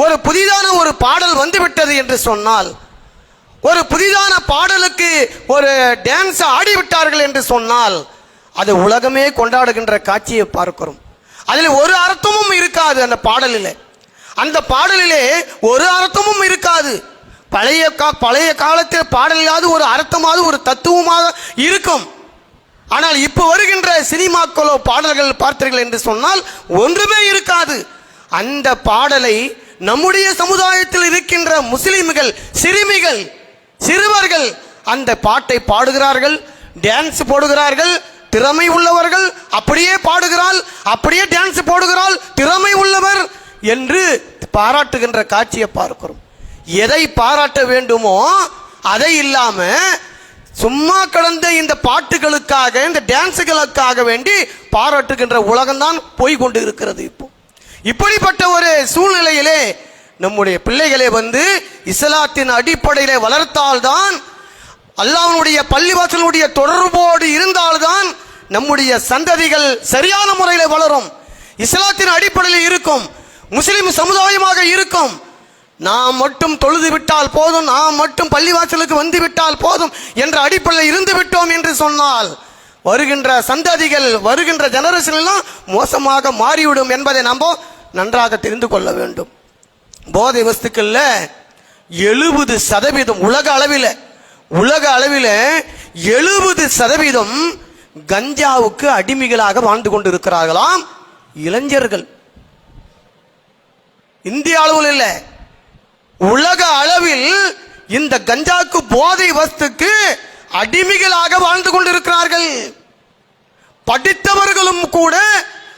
ஒரு புதிதான ஒரு பாடல் வந்துவிட்டது என்று சொன்னால், ஒரு புதிதான பாடலுக்கு ஒரு டான்ஸ் ஆடிவிட்டார்கள் என்று சொன்னால், அது உலகமே கொண்டாடுகின்ற காட்சியை பார்க்கிறோம். அதில் ஒரு அர்த்தமும் இருக்காது. அந்த பாடலிலே ஒரு அர்த்தமும் இருக்காது. பழைய காலத்தில் பாடலாவது ஒரு அர்த்தமாவது ஒரு தத்துவமாக இருக்கும். ஆனால் இப்போ வருகின்ற சினிமாக்களோ பாடல்கள் பார்த்தீர்கள் என்று சொன்னால் ஒன்றுமே இருக்காது. அந்த பாடலை நம்முடைய சமுதாயத்தில் இருக்கின்ற முஸ்லிம்கள், சிறுமிகள், சிறுவர்கள் அந்த பாட்டை பாடுகிறார்கள், டான்ஸ் போடுகிறார்கள். திறமை உள்ளவர்கள் அப்படியே பாடுகிறாள், அப்படியே டான்ஸ் போடுகிறாள், திறமை உள்ளவர் என்று பாராட்டுகின்ற காட்சியை பார்க்கிறோம். எதை பாராட்ட வேண்டுமோ அதை இல்லாம சும்மா கடந்த இந்த பாட்டுகளுக்காக, இந்த டான்ஸுகளுக்காக வேண்டி பாராட்டுகின்ற உலகம்தான் போய் கொண்டு இருக்கிறது. இப்படிப்பட்ட ஒரு சூழ்நிலையிலே நம்முடைய பிள்ளைகளை இஸ்லாத்தின் அடிப்படையிலே வளர்த்தால்தான், அல்லாஹ்வுடைய பள்ளிவாசலுடைய தொடர்போடு இருந்தால்தான் நம்முடைய சந்ததிகள் சரியான முறையில் வளரும், இஸ்லாத்தின் அடிப்படையில் இருக்கும், முஸ்லிம் சமுதாயமாக இருக்கும். நாம் மட்டும் தொழுது விட்டால் போதும், நாம் மட்டும் பள்ளிவாசலுக்கு வந்து விட்டால் போதும் என்ற அடிப்படையில் இருந்து விட்டோம் என்று சொன்னால் வருகின்ற சந்ததிகள், வருகின்ற ஜெனரேஷன் எல்லாம் மோசமாக மாறிவிடும் என்பதை நாம் நன்றாக தெரிந்து கொள்ள வேண்டும். போதை வஸ்துக்கள்ல 70% உலக அளவில் 70% கஞ்சாவுக்கு அடிமைகளாக வாழ்ந்து கொண்டிருக்கிறார்களாம் இளைஞர்கள். இந்திய அளவில் இல்ல, உலக அளவில் இந்த கஞ்சாவுக்கு, போதை வஸ்துக்கு அடிமைகளாக வாழ்ந்து கொண்டிருக்கிறார்கள். படித்தவர்களும் கூட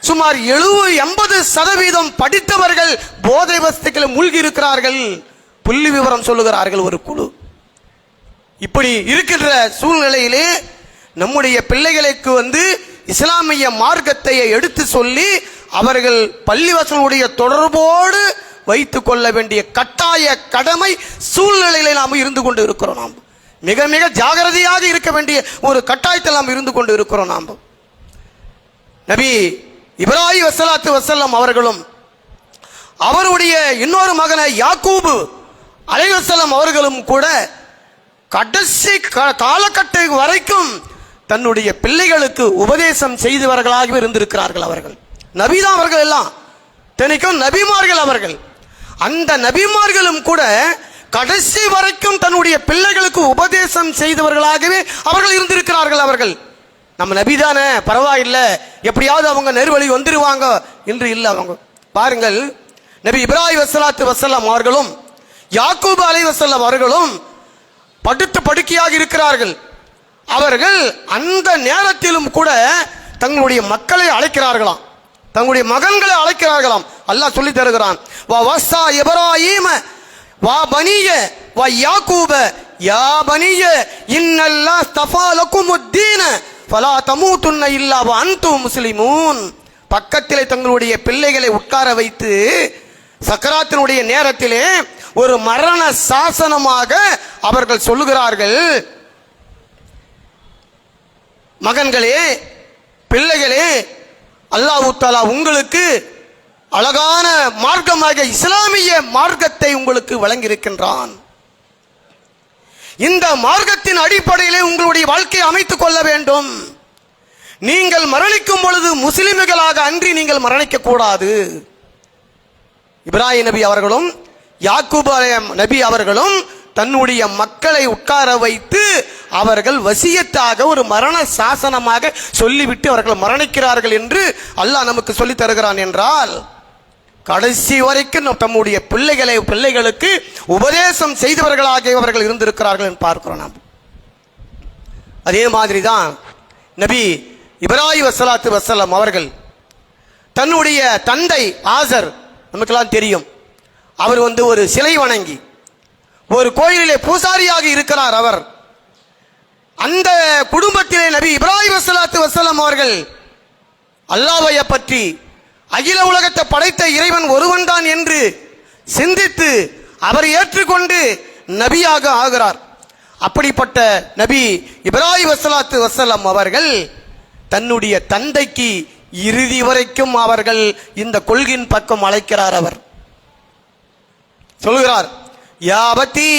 சுமார் 70-80% படித்தவர்கள் போதை வஸ்துக்களை மூழ்கி இருக்கிறார்கள். புள்ளி விவரம் சொல்லுகிறார்கள் ஒரு குழு. இப்படி இருக்கின்ற சூழ்நிலையிலே நம்முடைய பிள்ளைகளுக்கு இஸ்லாமிய மார்க்கத்தை எடுத்து சொல்லி அவர்கள் பள்ளிவாசலுடைய தொடர்போடு வைத்துக் கொள்ள வேண்டிய கட்டாய கடமை சூழ்நிலையில நாம் இருந்து கொண்டு இருக்கிறோம். நாம் மிக மிக ஜாகிரதையாக இருக்க வேண்டிய ஒரு கட்டாயத்தில் நாம் இருந்து கொண்டு இருக்கிறோம். நாம் நபி இப்ராஹிம் ஸல்லல்லாஹு அலைஹி வஸல்லம் அவர்களும் அவருடைய இன்னொரு மகனை யாக்கூபு அலைஹிஸ்ஸலாம் அவர்களும் கூட கடைசி காலகட்டம் வரைக்கும் தன்னுடைய பிள்ளைகளுக்கு உபதேசம் செய்தவர்களாகவே இருந்திருக்கிறார்கள். அவர்கள் நபிதான், அவர்கள் எல்லாம் தினைக்கும் நபிமார்கள். அவர்கள் அந்த நபிமார்களும் கூட கடைசி வரைக்கும் தன்னுடைய பிள்ளைகளுக்கு உபதேசம் செய்தவர்களாகவே அவர்கள் இருந்திருக்கிறார்கள். அவர்கள் நம்ம நபிதானே, பரவாயில்லை, எப்படியாவது அவங்க நெருவழி வந்துருவாங்க என்று இல்லை. அவங்க பாருங்கள், நபி இப்ராஹிம் ஸல்லல்லாஹு அலைஹி வஸல்லம் அவர்களும் யாக்கூப் அலைஹிஸ்ஸலாம் அவர்களும் படுத்த படுக்கையாக இருக்கிறார்கள். அவர்கள் அந்த நேரத்திலும் கூட தங்களுடைய மக்களை அழைக்கிறார்களாம், தங்களுடைய மகன்களை அழைக்கிறார்களாம். அல்லாஹ் சொல்லி தருகிறான், வா வஸா இப்ராஹீம வா பனிய வா யாக்கூப யா பனிய இன்னல்லாஹ் ஸ்தஃபா லகுமுத்தீன ஃபலா தமூதுன்ன இல்லா வ அன்தும் முஸ்லிமூன். பக்கத்திலே தங்களுடைய பிள்ளைகளை உட்கார வைத்து சக்கராத்தினுடைய நேரத்திலே ஒரு மரண சாசனமாக அவர்கள் சொல்லுகிறார்கள், மகன்களே, பிள்ளைகளே, அல்லாஹ் தஆலா உங்களுக்கு அழகான மார்க்கமாக இஸ்லாமிய மார்க்கத்தை உங்களுக்கு வழங்கியிருக்கின்றான். இந்த மார்க்கத்தின் அடிப்படையிலே உங்களுடைய வாழ்க்கையை அமைத்துக் கொள்ள வேண்டும். நீங்கள் மரணிக்கும் பொழுது முஸ்லிம்களாக அன்றி நீங்கள் மரணிக்க கூடாது. இப்ராஹிம் நபி அவர்களும் யாக்கூப் நபி அவர்களும் தன்னுடைய மக்களை உட்கார வைத்து அவர்கள் வசியத்தாக ஒரு மரண சாசனமாக சொல்லிவிட்டு அவர்கள் மரணிக்கிறார்கள் என்று அல்லாஹ் நமக்கு சொல்லி தருகிறான். என்றால் கடைசி வரைக்கும் தம்முடைய பிள்ளைகளுக்கு உபதேசம் செய்தவர்களாக அவர்கள் இருந்திருக்கிறார்கள் என்று பார்க்கிறோம். நாம் அதே மாதிரி தான் நபி இப்ராஹிம் ஸல்லல்லாஹு அலைஹி வஸல்லம் அவர்கள் தன்னுடைய தந்தை ஆசர், நமக்கெல்லாம் தெரியும், அவர் ஒரு சிலை வணங்கி ஒரு கோயிலிலே பூசாரியாக இருக்கிறார். அவர் அந்த குடும்பத்திலே நபி இப்ராஹிம் ஸல்லல்லாஹு அலைஹி வஸல்லம் அவர்கள் அல்லாஹ்வை பற்றி அகில உலகத்தை படைத்த இறைவன் ஒருவன் தான் என்று சிந்தித்து அவர் ஏற்றுக்கொண்டு நபியாக ஆகிறார். அப்படிப்பட்ட நபி இப்ராஹிம் ஸல்லல்லாஹு அலைஹி வஸல்லம் அவர்கள் தன்னுடைய தந்தைக்கு இறுதி வரைக்கும் அவர்கள் இந்த கொள்கையின் பக்கம் அழைக்கிறார். அவர் சொல்கிறார், யா அபத்தி,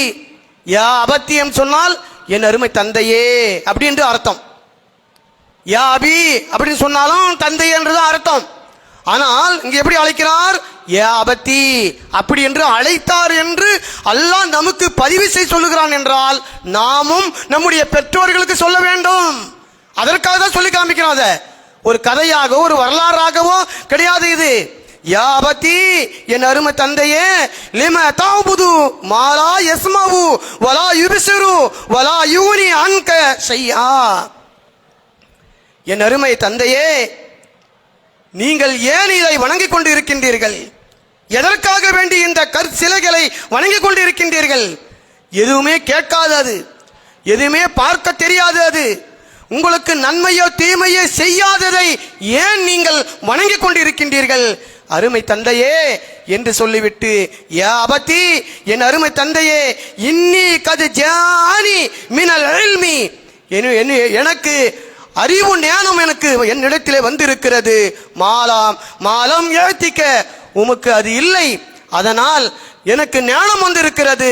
யா அபத்தி என்று சொன்னால் என் அருமை தந்தையே அப்படி என்று அர்த்தம். யா அபி அப்படின்னு சொன்னாலும் தந்தை என்றுதான் அர்த்தம். ஆனால் இங்கே எப்படி அழைக்கிறார்? யா அபத்தி அப்படி என்று அழைத்தார் என்று அல்லாஹ் நமக்கு பதிவு செய்ய சொல்லுகிறான். என்றால் நாமும் நம்முடைய பெற்றோர்களுக்கு சொல்ல வேண்டும். அதற்காக தான் சொல்லி காமிக்கிறான். ஒரு கதையாகவோ ஒரு வரலாறாகவோ கிடையாது. இது யா அபதி, என் அருமை தந்தையே, லிம தஅபுது மா லா யஸ்மஉ வலா யுப்சிரு வலா யூனி அன்க ஷைஆ. என் அருமை தந்தையே, நீங்கள் ஏன் இதை வணங்கிக் கொண்டு இருக்கின்றீர்கள்? எதற்காக வேண்டி இந்த கற்சிலைகளை வணங்கிக் கொண்டு இருக்கின்றீர்கள்? எதுவுமே கேட்காதது, எதுவுமே பார்க்க தெரியாது, அது உங்களுக்கு நன்மையோ தீமையோ செய்யாததை ஏன் நீங்கள் வணங்கிக் கொண்டு இருக்கின்றீர்கள் அருமை தந்தையே என்று சொல்லிவிட்டு, யா அபதி, என் அருமை தந்தையே, இன்னி கது ஜானி மினல் இல்மி, எனக்கு அறிவு ஞானம் எனக்கு என்னிடத்திலே வந்திருக்கிறது. மாலம் எழுத்திக்க, உமக்கு அது இல்லை, அதனால் எனக்கு ஞானம் வந்திருக்கிறது,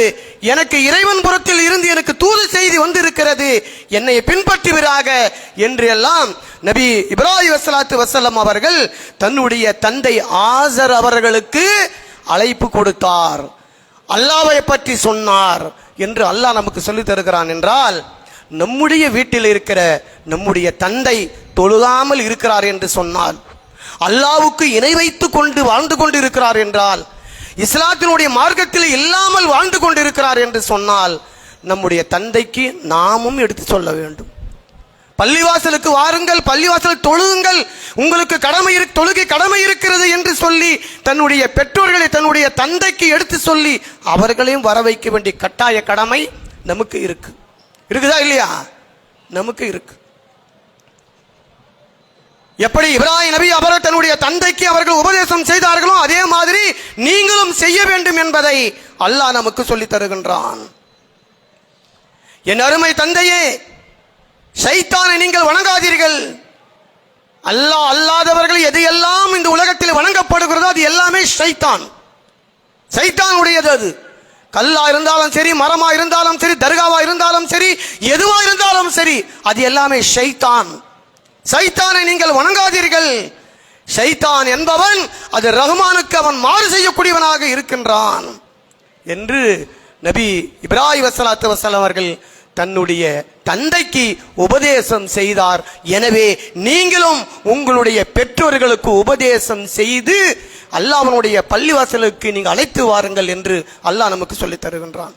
எனக்கு இறைவன் புறத்தில் இருந்து எனக்கு தூது செய்தி வந்திருக்கிறது, என்னை பின்பற்றுவீராக என்று எல்லாம் நபி இப்ராஹிம் ஸல்லல்லாஹு அலைஹி வஸல்லம் அவர்கள் தன்னுடைய தந்தை ஆசர் அவர்களுக்கு அழைப்பு கொடுத்தார், அல்லாஹ்வை பற்றி சொன்னார் என்று அல்லாஹ் நமக்கு சொல்லித் தருகிறான். என்றால் நம்முடைய வீட்டில் இருக்கிற நம்முடைய தந்தை தொழுகாமல் இருக்கிறார் என்று சொன்னால், அல்லாஹ்வுக்கு இணை வைத்துக் கொண்டு வாழ்ந்து கொண்டு இருக்கிறார் என்றால், இஸ்லாத்தினுடைய மார்க்கத்தில் இல்லாமல் வாழ்ந்து கொண்டிருக்கிறார் என்று சொன்னால், நம்முடைய தந்தைக்கு நாமும் எடுத்து சொல்ல வேண்டும். பள்ளிவாசலுக்கு வாருங்கள், பள்ளிவாசல் தொழுகுங்கள், உங்களுக்கு தொழுகை கடமை இருக்கிறது என்று சொல்லி தன்னுடைய பெற்றோர்களை தன்னுடைய தந்தைக்கு எடுத்து சொல்லி அவர்களையும் வர வைக்க வேண்டிய கட்டாய கடமை நமக்கு இருக்குதா இல்லையா? நமக்கு இருக்கு. எப்படி இப்ராஹிம் நபி அவர்கள் தன்னுடைய தந்தைக்கு அவர்கள் உபதேசம் செய்தார்களோ அதே மாதிரி நீங்களும் செய்ய வேண்டும் என்பதை அல்லாஹ் நமக்கு சொல்லித் தருகின்றான். என் அருமை தந்தையே, ஷைத்தானை நீங்கள் வணங்காதீர்கள். அல்லாஹ் அல்லாதவர்கள் எது எல்லாம் இந்த உலகத்தில் வணங்கப்படுகிறதோ அது எல்லாமே சைத்தானுடையது. அது கல்லா இருந்தாலும் சரி, மரமா இருந்தாலும் சரி, தர்காவா இருந்தாலும் சரி, எதுவா இருந்தாலும் சரி, அது எல்லாமே சைத்தானை நீங்கள் வணங்காதீர்கள். ஷைத்தான் என்பவன் அது ரஹ்மானுக்கு அவன் மாறு செய்யக்கூடியவனாக இருக்கின்றான் என்று நபி இப்ராஹிம் ஸல்லல்லாஹு அலைஹி வஸல்லம் அவர்கள் தன்னுடைய தந்தைக்கு உபதேசம் செய்தார். எனவே நீங்களும் உங்களுடைய பெற்றோர்களுக்கு உபதேசம் செய்து அல்லாஹ்வுடைய பள்ளிவாசலுக்கு நீங்கள் அழைத்து வாருங்கள் என்று அல்லாஹ் நமக்கு சொல்லித் தருகின்றான்.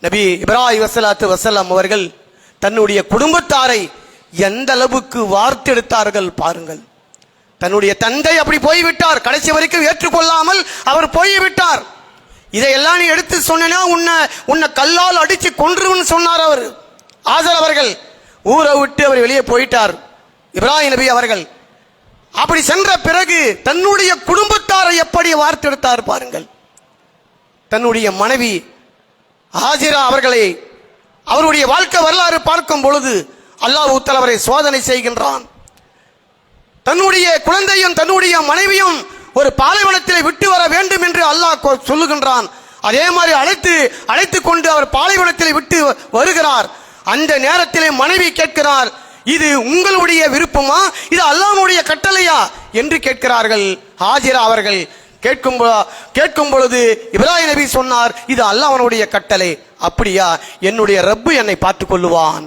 நபி இப்ராஹிம் ஸல்லல்லாஹு அலைஹி வஸல்லம் அவர்கள் தன்னுடைய குடும்பத்தாரை எந்த அளவுக்கு வார்த்தெடுத்தார்கள் பாருங்கள். தன்னுடைய தந்தை அப்படி போய்விட்டார், கடைசி வரைக்கும் ஏற்றுக்கொள்ளாமல் அவர் போய்விட்டார். இதையெல்லாம் நீ எடுத்து சொன்னா உன்னை கல்லால் அடிச்சு கொன்றுன்னு சொன்னார் அவர் ஆசர் அவர்கள். ஊரை விட்டு அவர் வெளியே போயிட்டார் இப்ராஹிம் நபி அவர்கள். அப்படி சென்ற பிறகு தன்னுடைய குடும்பத்தாரை எப்படி வார்த்தெடுத்தார் பாருங்கள். தன்னுடைய மனைவி ஹாஜிரா அவர்களை அவருடைய வாழ்க்கை வரலாறு பார்க்கும் பொழுது அல்லாஹ் தஆலா அவரை சோதனை செய்கின்றான். தன்னுடைய குழந்தையும் தன்னுடைய மனைவியும் ஒரு பாலைவனத்திலே விட்டு வர வேண்டும் என்று அல்லாஹ் சொல்லுகின்றான். அதே மாதிரி அழைத்து கொண்டு அவர் பாலைவனத்திலே விட்டு வருகிறார். அந்த நேரத்திலே மனைவி கேட்கிறார், இது உங்களுடைய விருப்பமா, இது அல்லாஹ்வுடைய கட்டளையா என்று கேட்கிறார்கள். ஹாஜிரா அவர்கள் கேட்கும் பொழுது இப்ராஹிம் நபி சொன்னார், இது அல்லாஹ்வுடைய கட்டளை. அப்படியா, என்னுடைய ரப்பு என்னை பார்த்துக் கொள்ளுவான்.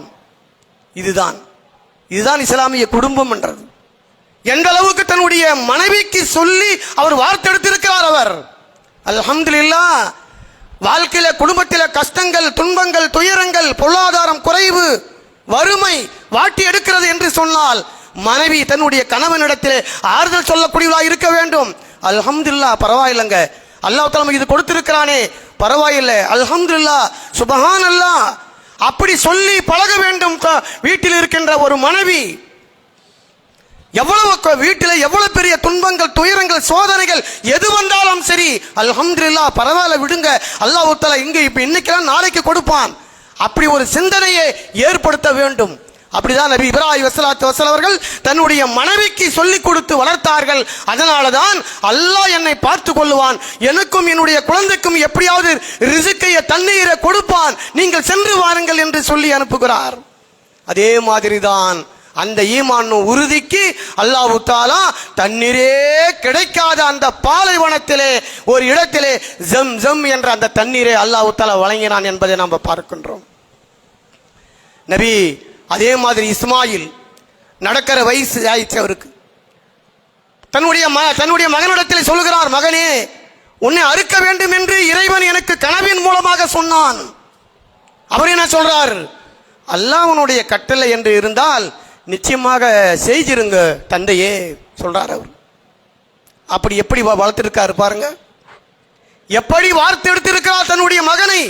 இதுதான் இஸ்லாமிய குடும்பம் என்றது. எந்த அளவுக்கு தன்னுடைய மனைவிக்கு சொல்லி அவர் வார்த்தெடுத்திருக்கிறார் அவர். அல்ஹம்துலில்லாஹ். வாழ்க்கையில குடும்பத்தில கஷ்டங்கள், துன்பங்கள், துயரங்கள், பொருளாதாரம் குறைவு, வறுமை வாட்டி எடுக்கிறது என்று சொன்னால் மனைவி தன்னுடைய கணவனிடத்தில் ஆறுதல் சொல்லக்கூடியவளாக இருக்க வேண்டும். அல்ஹம்துலில்லாஹ், பரவாயில்லைங்க, அல்லாஹ் தஆலா இது கொடுத்திருக்கிறானே, பரவாயில்லை, அல்ஹம்துலில்லாஹ், சுப்ஹானல்லாஹ், அப்படி சொல்லி பழக வேண்டும். வீட்டில் இருக்கின்ற ஒரு மனைவி எவ்வளவு வீட்டில் எவ்வளவு பெரிய துன்பங்கள், துயரங்கள், சோதனைகள் எது வந்தாலும் சரி, அல்ஹம்துலில்லாஹ், பரவாயில்ல விடுங்க, அல்லாஹ் தஆலா இன்னைக்கெல்லாம் நாளைக்கு கொடுப்பான், அப்படி ஒரு சிந்தனையை ஏற்படுத்த வேண்டும். அப்படிதான் நபி இப்ராஹிம் ஸல்லல்லாஹு அலைஹி வஸல்லம் அவர்கள் தன்னுடைய மனைவிக்கு சொல்லிக் கொடுத்து வளர்த்தார்கள். அதனாலதான் அல்லாஹ் என்னை பார்த்து கொள்ளுவான், எனக்கும் என்னுடைய குழந்தைக்கும் எப்படியாவது ரிஸ்கை தண்ணீரை கொடுப்பான், நீங்கள் சென்று வாருங்கள் என்று சொல்லி அனுப்புகிறார். அதே மாதிரிதான் அந்த ஈமான் உறுதிக்கு அல்லாஹ் தஆலா தண்ணீரே கிடைக்காத அந்த பாலைவனத்திலே ஒரு இடத்திலே ஜம் என்ற அந்த தண்ணீரை அல்லாஹ் தஆலா வழங்கினான் என்பதை நாம் பார்க்கின்றோம். நபி அதே மாதிரி இஸ்மாயில் நடக்கிற வயசு ஆயிடுச்சு அவருக்கு. தன்னுடைய மகனிடத்தில் சொல்கிறார், மகனே, உன்னை அறுக்க வேண்டும் என்று இறைவன் எனக்கு கனவின் மூலமாக சொன்னான். அவர் என்ன சொல்றார்? அல்லாஹ்வுடைய கட்டளை என்று இருந்தால் நிச்சயமாக செய்திருங்க தந்தையே சொல்றார். அவர் அப்படி எப்படி வளர்த்திருக்காரு பாருங்க, எப்படி வார்த்தை எடுத்திருக்கிறார் தன்னுடைய மகனை.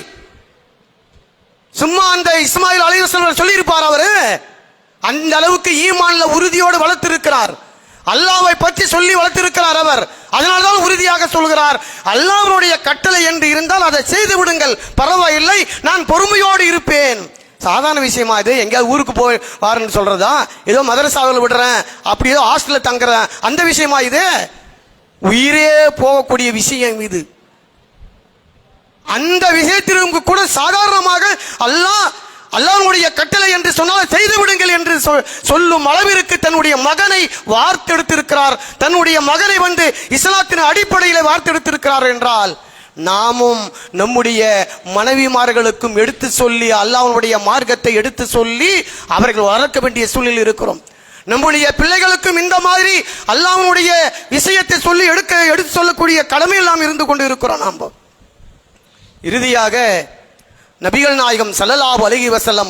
சும்மா அந்த இஸ்மாயில் அலைஹிஸ்ஸலாம் சொல்லியிருப்பார்? அவரு அந்த அளவுக்கு ஈமான்ல உறுதியோடு வளர்த்திருக்கிறார். அல்லாஹ்வை பற்றி சொல்லி வளர்த்திருக்கிறார் அவர். அதனால்தான் உறுதியாக சொல்கிறார், அல்லாஹ்வுடைய கட்டளை என்று இருந்தால் அதை செய்து விடுங்கள், பரவாயில்லை, நான் பொறுமையோடு இருப்பேன். சாதாரண விஷயமா இது? எங்கேயாவது ஊருக்கு போய் வாருன்னு சொல்றதா? ஏதோ மதரசாவில் விடுறேன், அப்படி ஏதோ ஹாஸ்டல்ல தங்குறேன், அந்த விஷயமா இது? உயிரே போகக்கூடிய விஷயம் இது. அந்த விஷயத்திற்கு கூட சாதாரணமாக அல்லாஹ்வுடைய கட்டளை என்று சொன்னால் செய்து விடுங்கள் என்று சொல்லும் அளவிற்கு தன்னுடைய மகனை வார்த்தெடுத்திருக்கிறார். தன்னுடைய மகனை இஸ்லாத்தின் அடிப்படையில் வார்த்தெடுத்திருக்கிறார் என்றால், நாமும் நம்முடைய மனைவிமார்களுக்கும் எடுத்து சொல்லி அல்லாஹ்வுடைய மார்க்கத்தை எடுத்து சொல்லி அவர்கள் வளர்க்க வேண்டிய சூழலில் இருக்கிறோம். நம்முடைய பிள்ளைகளுக்கும் இந்த மாதிரி அல்லாஹ்வுடைய விஷயத்தை சொல்லி எடுத்து சொல்லக்கூடிய கடமையில் நாம் இருந்து கொண்டு இருக்கிறோம். நாம் இறுதியாக நபிகள் நாயகம் ஸல்லல்லாஹு அலைஹி வஸல்லம்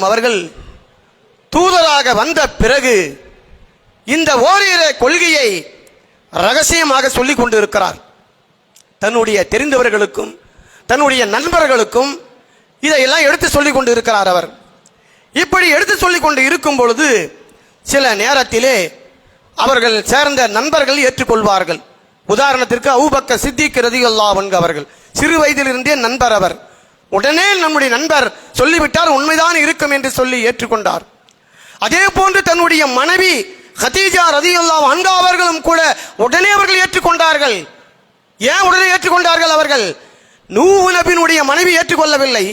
அவர்கள் தூதராக வந்த பிறகு இந்த ஓரிரை கொள்கையை ரகசியமாக சொல்லிக் கொண்டிருக்கிறார். தன்னுடைய தெரிந்தவர்களுக்கும் தன்னுடைய நண்பர்களுக்கும் இதையெல்லாம் எடுத்து சொல்லிக் கொண்டு இருக்கிறார். அவர் இப்படி எடுத்து சொல்லிக் கொண்டு இருக்கும் பொழுது சில நேரத்திலே அவர்கள் சேர்ந்த நண்பர்கள் ஏற்றுக்கொள்வார்கள். உதாரணத்திற்கு அபூபக்கர் சித்திக் ரலியல்லாஹு அன்ஹு அவர்கள் சிறு வயதிலிருந்தே நண்பர். அவர் உடனே நம்முடைய நண்பர் சொல்லிவிட்டார், உண்மைதான் இருக்கும் என்று சொல்லி ஏற்றுக்கொண்டார். அதே போன்று தன்னுடைய மனைவி கதீஜா ரலியல்லாஹு அன்ஹா அவர்களும் கூட உடனே அவர்கள் ஏற்றுக்கொண்டார்கள். ஏன் உடனே ஏற்றுக்கொண்டார்கள்? அவர்கள் நூஹ் நபியினுடைய மனைவி ஏற்றுக்கொள்ளவில்லை.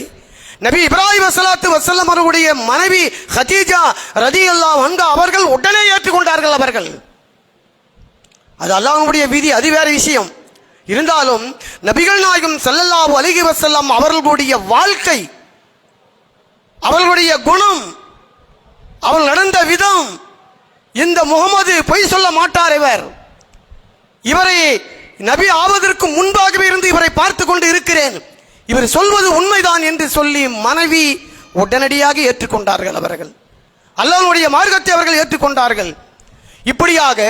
நபி இப்ராஹிம் ஸல்லல்லாஹு அலைஹி வஸல்லம் அவருடைய மனைவி கதீஜா ரலியல்லாஹு அன்ஹா அவர்கள் உடனே ஏற்றுக்கொண்டார்கள். அவர்கள் அது அல்லாஹ்வுடைய விதி, அது வேற விஷயம். இருந்தாலும் நபிகள் நாயகம் ஸல்லல்லாஹு அலைஹி வஸல்லம் அவர்களுடைய வாழ்க்கை, அவர்களுடைய குணம், அவர்கள் நடந்த விதம், இந்த முகமது பொய் சொல்ல மாட்டார். இவரை நபி ஆவதற்கு முன்பாகவே இருந்து இவரை பார்த்து கொண்டு இருக்கிறேன், இவர் சொல்வது உண்மைதான் என்று சொல்லி மனைவி உடனடியாக ஏற்றுக்கொண்டார்கள். அவர்கள் அல்லாஹ்வுடைய மார்க்கத்தை அவர்கள் ஏற்றுக்கொண்டார்கள். இப்படியாக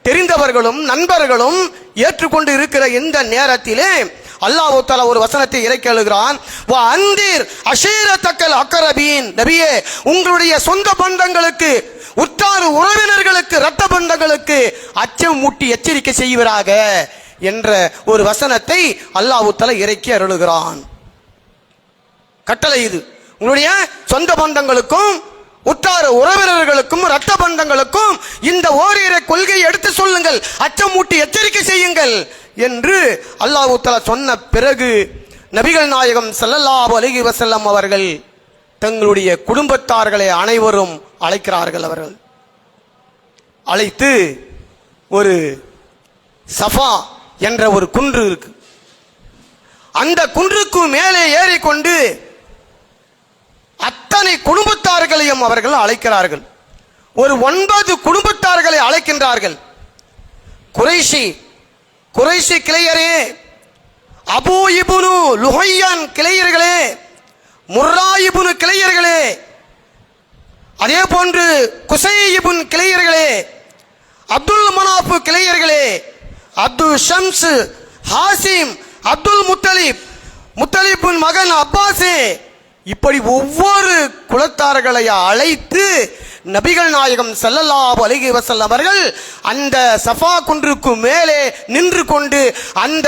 தெரிந்தவர்களும் நண்பர்களும் ஏற்றுக்கொண்டு இருக்கிற இந்த நேரத்திலே அல்லாஹ் தஆலா ஒரு வசனத்தை இறக்கி எழுகிறான், வா அன்திர் அஷீரத்தக்கல் அக்ரபீன். நபியே, உங்களுடைய சொந்த பந்தங்களுக்கு, உற்றார் உறவினர்களுக்கு, இரத்த பந்தங்களுக்கு அச்சம் மூட்டி எச்சரிக்கை செய்வராக என்ற ஒரு வசனத்தை அல்லாஹ் தஆலா இறக்கி அருளுகிறான். கட்டளை இது. உங்களுடைய சொந்த பந்தங்களுக்கும் உற்றார் உறவினர்களுக்கும் இரத்த பந்தங்களுக்கும் இந்த ஓரிரை கொள்கையை எடுத்து சொல்லுங்கள், அச்சமூட்டி எச்சரிக்கை செய்யுங்கள் என்று அல்லாஹ் தஆலா சொன்ன பிறகு நபிகள் நாயகம் ஸல்லல்லாஹு அலைஹி வஸல்லம் அவர்கள் தங்களுடைய குடும்பத்தார்களை அனைவரும் அழைக்கிறார்கள். அவர்கள் அழைத்து ஒரு சஃபா என்ற ஒரு குன்று இருக்கு, அந்த குன்றுக்கு மேலே ஏறிக்கொண்டு அத்தனை குடும்பத்தார்களையும் அவர்கள் அழைக்கிறார்கள். ஒரு 9 குடும்பத்தார்களை அழைக்கின்றார்கள். குறைஷி கிளையரே, அபூ இப்னு லுஹையான் கிளையர்களே, முர்ரா இப்னு கிளையர்களே, அதே போன்று குசை இப்னு கிளையர்களே, அப்துல் மனாஃப் கிளையர்களே, அப்துல் ஷம்ஸ், ஹாசிம், அப்துல் முத்தலிபின் மகன் அப்பாஸே, இப்படி ஒவ்வொரு குலத்தார்களை அழைத்து நபிகள் நாயகம் ஸல்லல்லாஹு அலைஹி வஸல்லம் அவர்கள் அந்த சஃபா குன்றுக்கு மேலே நின்று கொண்டு அந்த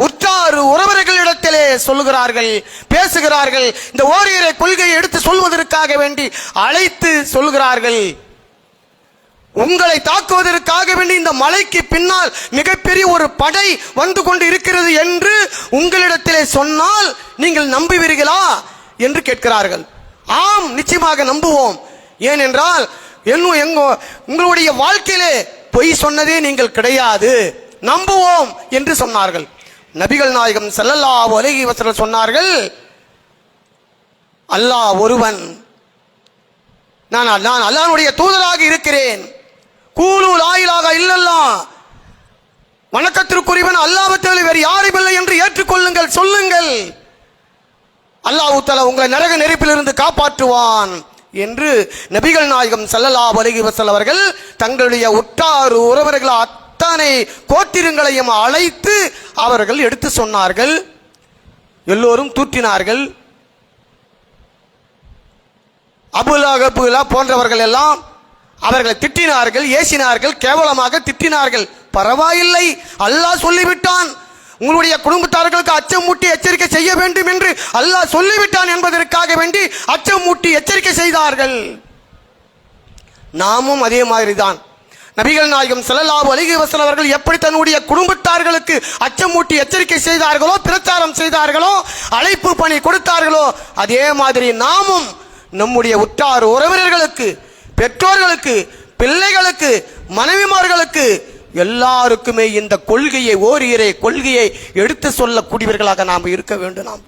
உற்றார் உறவினர்களிடத்திலே சொல்லுகிறார்கள், பேசுகிறார்கள். இந்த ஓரிரை கொள்கையை எடுத்து சொல்வதற்காக வேண்டி அழைத்து சொல்கிறார்கள், உங்களை தாக்குவதற்காக வேண்டி இந்த மலைக்கு பின்னால் மிகப்பெரிய ஒரு படை வந்து கொண்டு இருக்கிறது என்று உங்களிடத்திலே சொன்னால் நீங்கள் நம்புவீர்களா என்று கேட்கிறார்கள். ஆம், நிச்சயமாக நம்புவோம். ஏனென்றால் உங்களுடைய வாழ்க்கையிலே பொய் சொன்னதே நீங்கள் கிடையாது, நம்புவோம் என்று சொன்னார்கள். நபிகள் நாயகம் ஸல்லல்லாஹு அலைஹி வஸல்லம் சொன்னார்கள், அல்லாஹ் ஒருவன், நான் அல்லாஹ்வுடைய தூதராக இருக்கிறேன். கூலு லா இலாஹா இல்லல்லாஹ், வணக்கத்திற்குரியவன் அல்லாஹ்வை தவிர வேறு யாரும் இல்லை என்று ஏற்றுக்கொள்ளுங்கள், சொல்லுங்கள். அல்லாஹ் தஆலா உங்களை நரக நெருப்பிலிருந்து காப்பாற்றுவான் என்று நபிகள் நாயகம் ஸல்லல்லாஹு அலைஹி வஸல்லம் அவர்கள் தங்களுடைய உற்றார் உறவினர்கள் அத்தனை கோத்திரங்களையும் அழைத்து அவர்கள் எடுத்து சொன்னார்கள். எல்லோரும் தூற்றினார்கள். அபூலஹப் போன்றவர்கள் எல்லாம் அவர்களை திட்டினார்கள், ஏசினார்கள், கேவலமாக திட்டினார்கள். பரவாயில்லை, அல்லாஹ் சொல்லிவிட்டான், உங்களுடைய குடும்பத்தார்களுக்கு அச்சம் மூட்டி எச்சரிக்கை செய்ய வேண்டும் என்று அல்லாஹ் சொல்லிவிட்டான் என்பதற்காக வேண்டி அச்சம் மூட்டி எச்சரிக்கை செய்தார்கள். நாமும் அதே மாதிரி தான். நபிகள் நாயகம் ஸல்லல்லாஹு அலைஹி வஸல்லம் அவர்கள் எப்படி தன்னுடைய குடும்பத்தார்களுக்கு அச்சம் மூட்டி எச்சரிக்கை செய்தார்களோ, பிரச்சாரம் செய்தார்களோ, அழைப்பு பணி கொடுத்தார்களோ, அதே மாதிரி நாமும் நம்முடைய உற்றார் உறவினர்களுக்கு, பெற்றோர்களுக்கு, பிள்ளைகளுக்கு, மனைவிமார்களுக்கு எல்லாருக்குமே இந்த கொள்கையை, ஓரிரை கொள்கையை எடுத்து சொல்லக்கூடியவர்களாக நாம் இருக்க வேண்டும். நாம்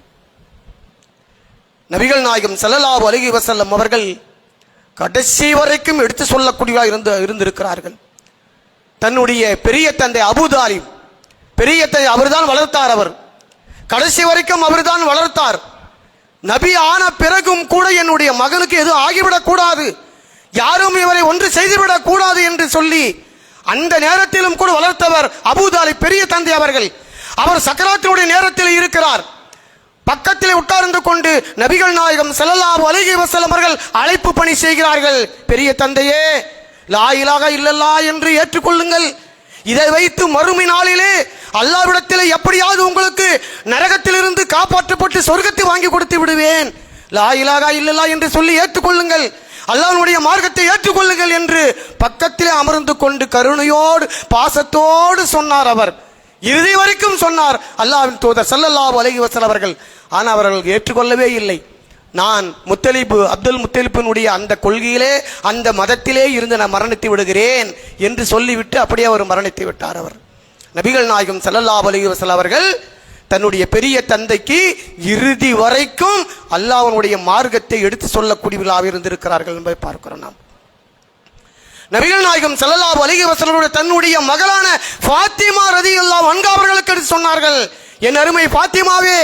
நபிகள் நாயகம் ஸல்லல்லாஹு அலைஹி வஸல்லம் அவர்கள் கடைசி வரைக்கும் எடுத்து சொல்லக்கூடியவராக இருந்திருக்கிறார்கள். தன்னுடைய பெரிய தந்தை அபூ தாலிப், பெரிய தந்தை அவர்தான் வளர்த்தார். அவர் கடைசி வரைக்கும் அவர்தான் வளர்த்தார். நபி ஆன பிறகும் கூட என்னுடைய மகனுக்கு எதுவும் ஆகிவிடக் கூடாது, யாரும் இவரை ஒன்று செய்துவிடக் கூடாது என்று சொல்லி அந்த நேரத்திலும் கூட வளர்த்தவர் அபூ தாலிப் பெரிய தந்தை அவர்கள். அவர் சக்கராத்தினுடைய நேரத்தில் இருக்கிறார். பக்கத்தில் உட்கார்ந்து கொண்டு நபிகள் நாயகம் ஸல்லல்லாஹு அலைஹி வஸல்லம் அவர்கள் அழைப்பு பணி செய்கிறார்கள். பெரிய தந்தையே, லா இலாஹா இல்லல்லாஹ் என்று ஏற்றுக்கொள்ளுங்கள். இதை வைத்து மறுமை நாளிலே அல்லாஹ்விடத்தில் எப்படியாவது உங்களுக்கு நரகத்திலிருந்து காப்பாற்றப்பட்டு சொர்க்கத்தை வாங்கி கொடுத்து விடுவேன். லா இலாஹா இல்லல்லாஹ் என்று சொல்லி ஏற்றுக்கொள்ளுங்கள், அல்லாஹ்வுடைய மார்க்கத்தை ஏற்றுக்கொள்ளுங்கள் என்று பக்கத்திலே அமர்ந்து கொண்டு கருணையோடு பாசத்தோடு சொன்னார். அவர் இறுதி வரைக்கும் சொன்னார் அல்லாஹ்வின் தூதர் ஸல்லல்லாஹு அலைஹி வஸல்லம் அவர்கள். ஆனால் அவர்கள் ஏற்றுக்கொள்ளவே இல்லை. நான் அப்துல் முத்தலிபினுடைய அந்த கொள்கையிலே, அந்த மதத்திலே இருந்து நான் மரணித்து விடுகிறேன் என்று சொல்லிவிட்டு அப்படியே அவர் மரணித்து விட்டார். அவர் நபிகள் நாயகம் ஸல்லல்லாஹு அலைஹி வஸல்லம் அவர்கள் தன்னுடைய பெரிய தந்தைக்கு இறுதி வரைக்கும் அல்லாஹ்வுடைய மார்க்கத்தை எடுத்து சொல்லக்கூடியவர்களாக இருந்திருக்கிறார்கள் என்பதை பார்க்கிறோம். நாம் நபிகள் நாயகம் ஸல்லல்லாஹு அலைஹி வஸல்லம் தன்னுடைய மகளான ஃபாத்திமா ரலியல்லாஹு அன்ஹா அவர்களுக்கு எடுத்து சொன்னார்கள், என் அருமை ஃபாத்திமாவே,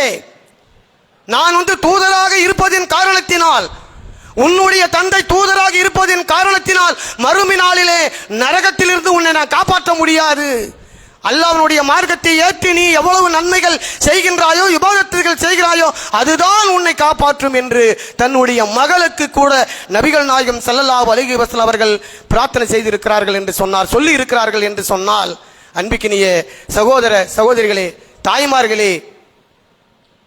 நான் தூதராக இருப்பதின் காரணத்தினால், உன்னுடைய தந்தை தூதராக இருப்பதின் காரணத்தினால் மறுமை நாளிலே நரகத்திலிருந்து உன்னை நான் காப்பாற்ற முடியாது. அல்லாஹ்வுடைய மார்க்கத்தை ஏற்று நீ எவ்வளவு நன்மைகள் செய்கின்றாயோ, இபாதத்துகள் செய்கிறாயோ, அதுதான் உன்னை காப்பாற்றும் என்று தன்னுடைய மகளுக்கு கூட நபிகள் நாயகம் ஸல்லல்லாஹு அலைஹி வஸல்லம் அவர்கள் பிரார்த்தனை செய்திருக்கிறார்கள் என்று சொன்னார், சொல்லி இருக்கிறார்கள் என்று சொன்னால், அன்பிக்கினிய சகோதர சகோதரிகளே,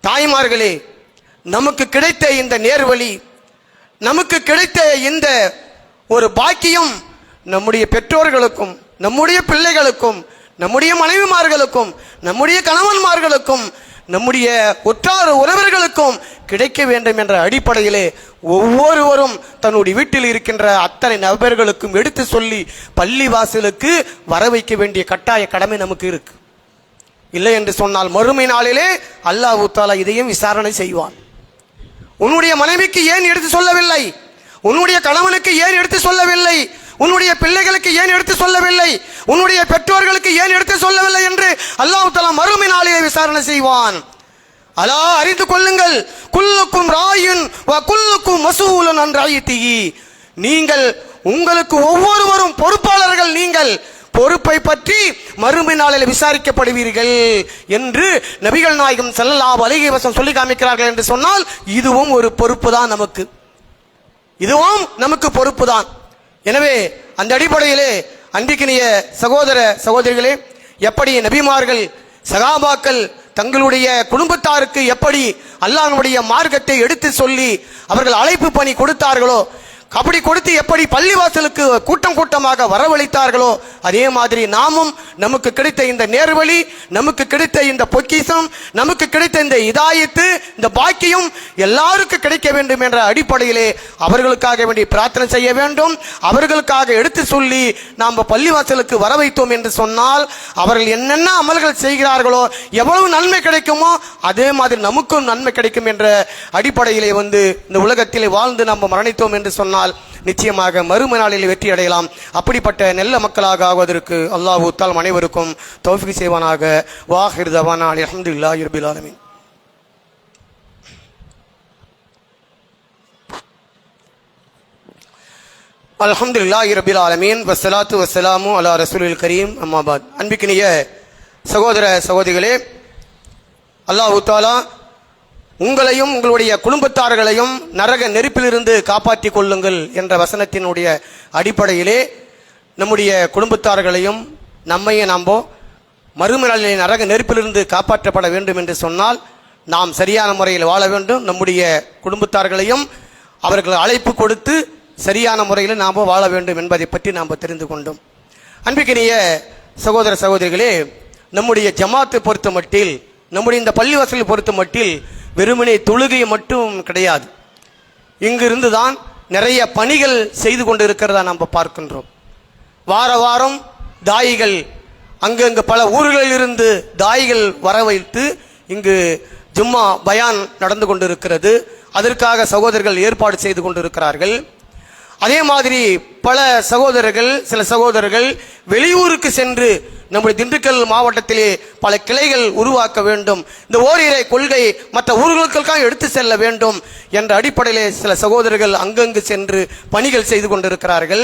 தாய்மார்களே, நமக்கு கிடைத்த இந்த நேர்வழி, நமக்கு கிடைத்த இந்த ஒரு பாக்கியம் நம்முடைய பெற்றோர்களுக்கும், நம்முடைய பிள்ளைகளுக்கும், நம்முடைய மனைவிமார்களுக்கும், நம்முடைய கணவன்மார்களுக்கும், நம்முடைய உற்றார் உறவர்களுக்கும் கிடைக்க வேண்டும் என்ற அடிப்படையிலே ஒவ்வொருவரும் தன்னுடைய வீட்டில் இருக்கின்ற அத்தனை நபர்களுக்கும் எடுத்து சொல்லி பள்ளி வாசலுக்கு வர வைக்க வேண்டிய கட்டாய கடமை நமக்கு இருக்கு. இல்லை என்று சொன்னால் மறுமை நாளிலே அல்லாஹ் தஆலா இதையும் விசாரணை செய்வான். உன்னுடைய மனைவிக்கு ஏன் எடுத்து சொல்லவில்லை, உன்னுடைய கணவனுக்கு ஏன் எடுத்து சொல்லவில்லை, உன்னுடைய பிள்ளைகளுக்கு ஏன் எடுத்து சொல்லவில்லை, உன்னுடைய பெற்றோர்களுக்கு ஏன் எடுத்து சொல்லவில்லை என்று அல்லாஹ் தஆலா மறுமை நாளிலே விசாரணை செய்வான். அலா, அறிந்து கொள்ளுங்கள், குல்லுக்கும் ராயின் வ குல்லுக்கும் மஸ்ஊலுன் அன் ரஅய்யிஹி, நீங்கள் உங்களுக்கு ஒவ்வொருவரும் பொறுப்பாளர்கள், நீங்கள் பொறுப்பை பற்றி மறுமை நாளில் விசாரிக்கப்படுவீர்கள் என்று நபிகள் நாயகம் ஸல்லல்லாஹு அலைஹி வஸல்லம் சொல்லி காமிக்கிறார்கள். என்று சொன்னால் இதுவும் ஒரு பொறுப்பு தான், இதுவும் நமக்கு பொறுப்பு தான். எனவே அந்த அடிப்படையிலே அன்பிக்கினிய சகோதர சகோதரிகளே, எப்படி நபிமார்கள் சகாபாக்கள் தங்களுடைய குடும்பத்தாருக்கு எப்படி அல்லாஹ்வுடைய மார்க்கத்தை எடுத்து சொல்லி அவர்கள் அழைப்பு பணி கொடுத்தார்களோ, அப்படி கொடுத்து எப்படி பள்ளிவாசலுக்கு கூட்டம் கூட்டமாக வரவழைத்தார்களோ, அதே மாதிரி நாமும் நமக்கு கிடைத்த இந்த நேர்வழி, நமக்கு கிடைத்த இந்த பொக்கிஷம், நமக்கு கிடைத்த இந்த இதாயத்து, இந்த பாக்கியம் எல்லாருக்கும் கிடைக்க வேண்டும் என்ற அடிப்படையிலே அவர்களுக்காக வேண்டி பிரார்த்தனை செய்ய வேண்டும். அவர்களுக்காக எடுத்து சொல்லி நாம் பள்ளிவாசலுக்கு வர வைத்தோம் என்று சொன்னால் அவர்கள் என்னென்ன அமல்கள் செய்கிறார்களோ, எவ்வளவு நன்மை கிடைக்குமோ அதே மாதிரி நமக்கும் நன்மை கிடைக்கும் என்ற அடிப்படையிலே இந்த உலகத்திலே வாழ்ந்து நாம் மரணித்தோம் என்று சொன்னால் சொன்னால் நிச்சயமாக மறுமை நாளில் வெற்றி அடையலாம். அப்படிப்பட்ட நல்ல மக்களாக ஆவதற்கு அல்லாஹ் தஆலா அனைவருக்கும் தௌஃபீக் செய்வானாக. வாஹிர் தவானா அல்ஹம்துலில்லாஹி ரப்பில் ஆலமீன். அல்ஹம்துலில்லாஹி ரப்பில் ஆலமீன் வஸ்ஸலாத்து வஸ்ஸலாமு அலா ரசூலில் கரீம் அம்மா பாத். அன்பிற்கினிய சகோதர சகோதரிகளே, அல்லாஹ் தஆலா உங்களையும் உங்களுடைய குடும்பத்தார்களையும் நரக நெருப்பிலிருந்து காப்பாற்றிக் கொள்ளுங்கள் என்ற வசனத்தினுடைய அடிப்படையிலே நம்முடைய குடும்பத்தார்களையும் நம்மையும் நாம் மறுமையிலே நரக நெருப்பிலிருந்து காப்பாற்றப்பட வேண்டும் என்று சொன்னால் நாம் சரியான முறையில் வாழ வேண்டும். நம்முடைய குடும்பத்தார்களையும் அவர்கள் அழைப்பு கொடுத்து சரியான முறையில் நாம் வாழ வேண்டும் என்பதை பற்றி நாம் தெரிந்து கொண்டோம். அன்பிற்கினிய சகோதர சகோதரிகளே, நம்முடைய ஜமாத்தை பொறுத்த மட்டில், நம்முடைய இந்த பள்ளிவாசலை பொறுத்த மட்டில் வெறுமனே தொழுகை மட்டும் கிடையாது. இங்கிருந்து தான் நிறைய பணிகள் செய்து கொண்டு இருக்கிறதா நாம் பார்க்கின்றோம். வார வாரம் தாயிகள் அங்கங்கு பல ஊர்களில் இருந்து தாயிகள் வர வைத்து இங்கு ஜும்மா பயான் நடந்து கொண்டிருக்கிறது. அதற்காக சகோதரர்கள் ஏற்பாடு செய்து கொண்டிருக்கிறார்கள். அதே மாதிரி பல சகோதரர்கள், சில சகோதரர்கள் வெளியூருக்கு சென்று நம்முடைய திண்டுக்கல் மாவட்டத்திலே பல கிளைகள் உருவாக்க வேண்டும், இந்த ஓரிரை கொள்கை மற்ற ஊர்களுக்காக எடுத்து செல்ல வேண்டும் என்ற அடிப்படையிலே சில சகோதரர்கள் அங்கங்கு சென்று பணிகள் செய்து கொண்டிருக்கிறார்கள்.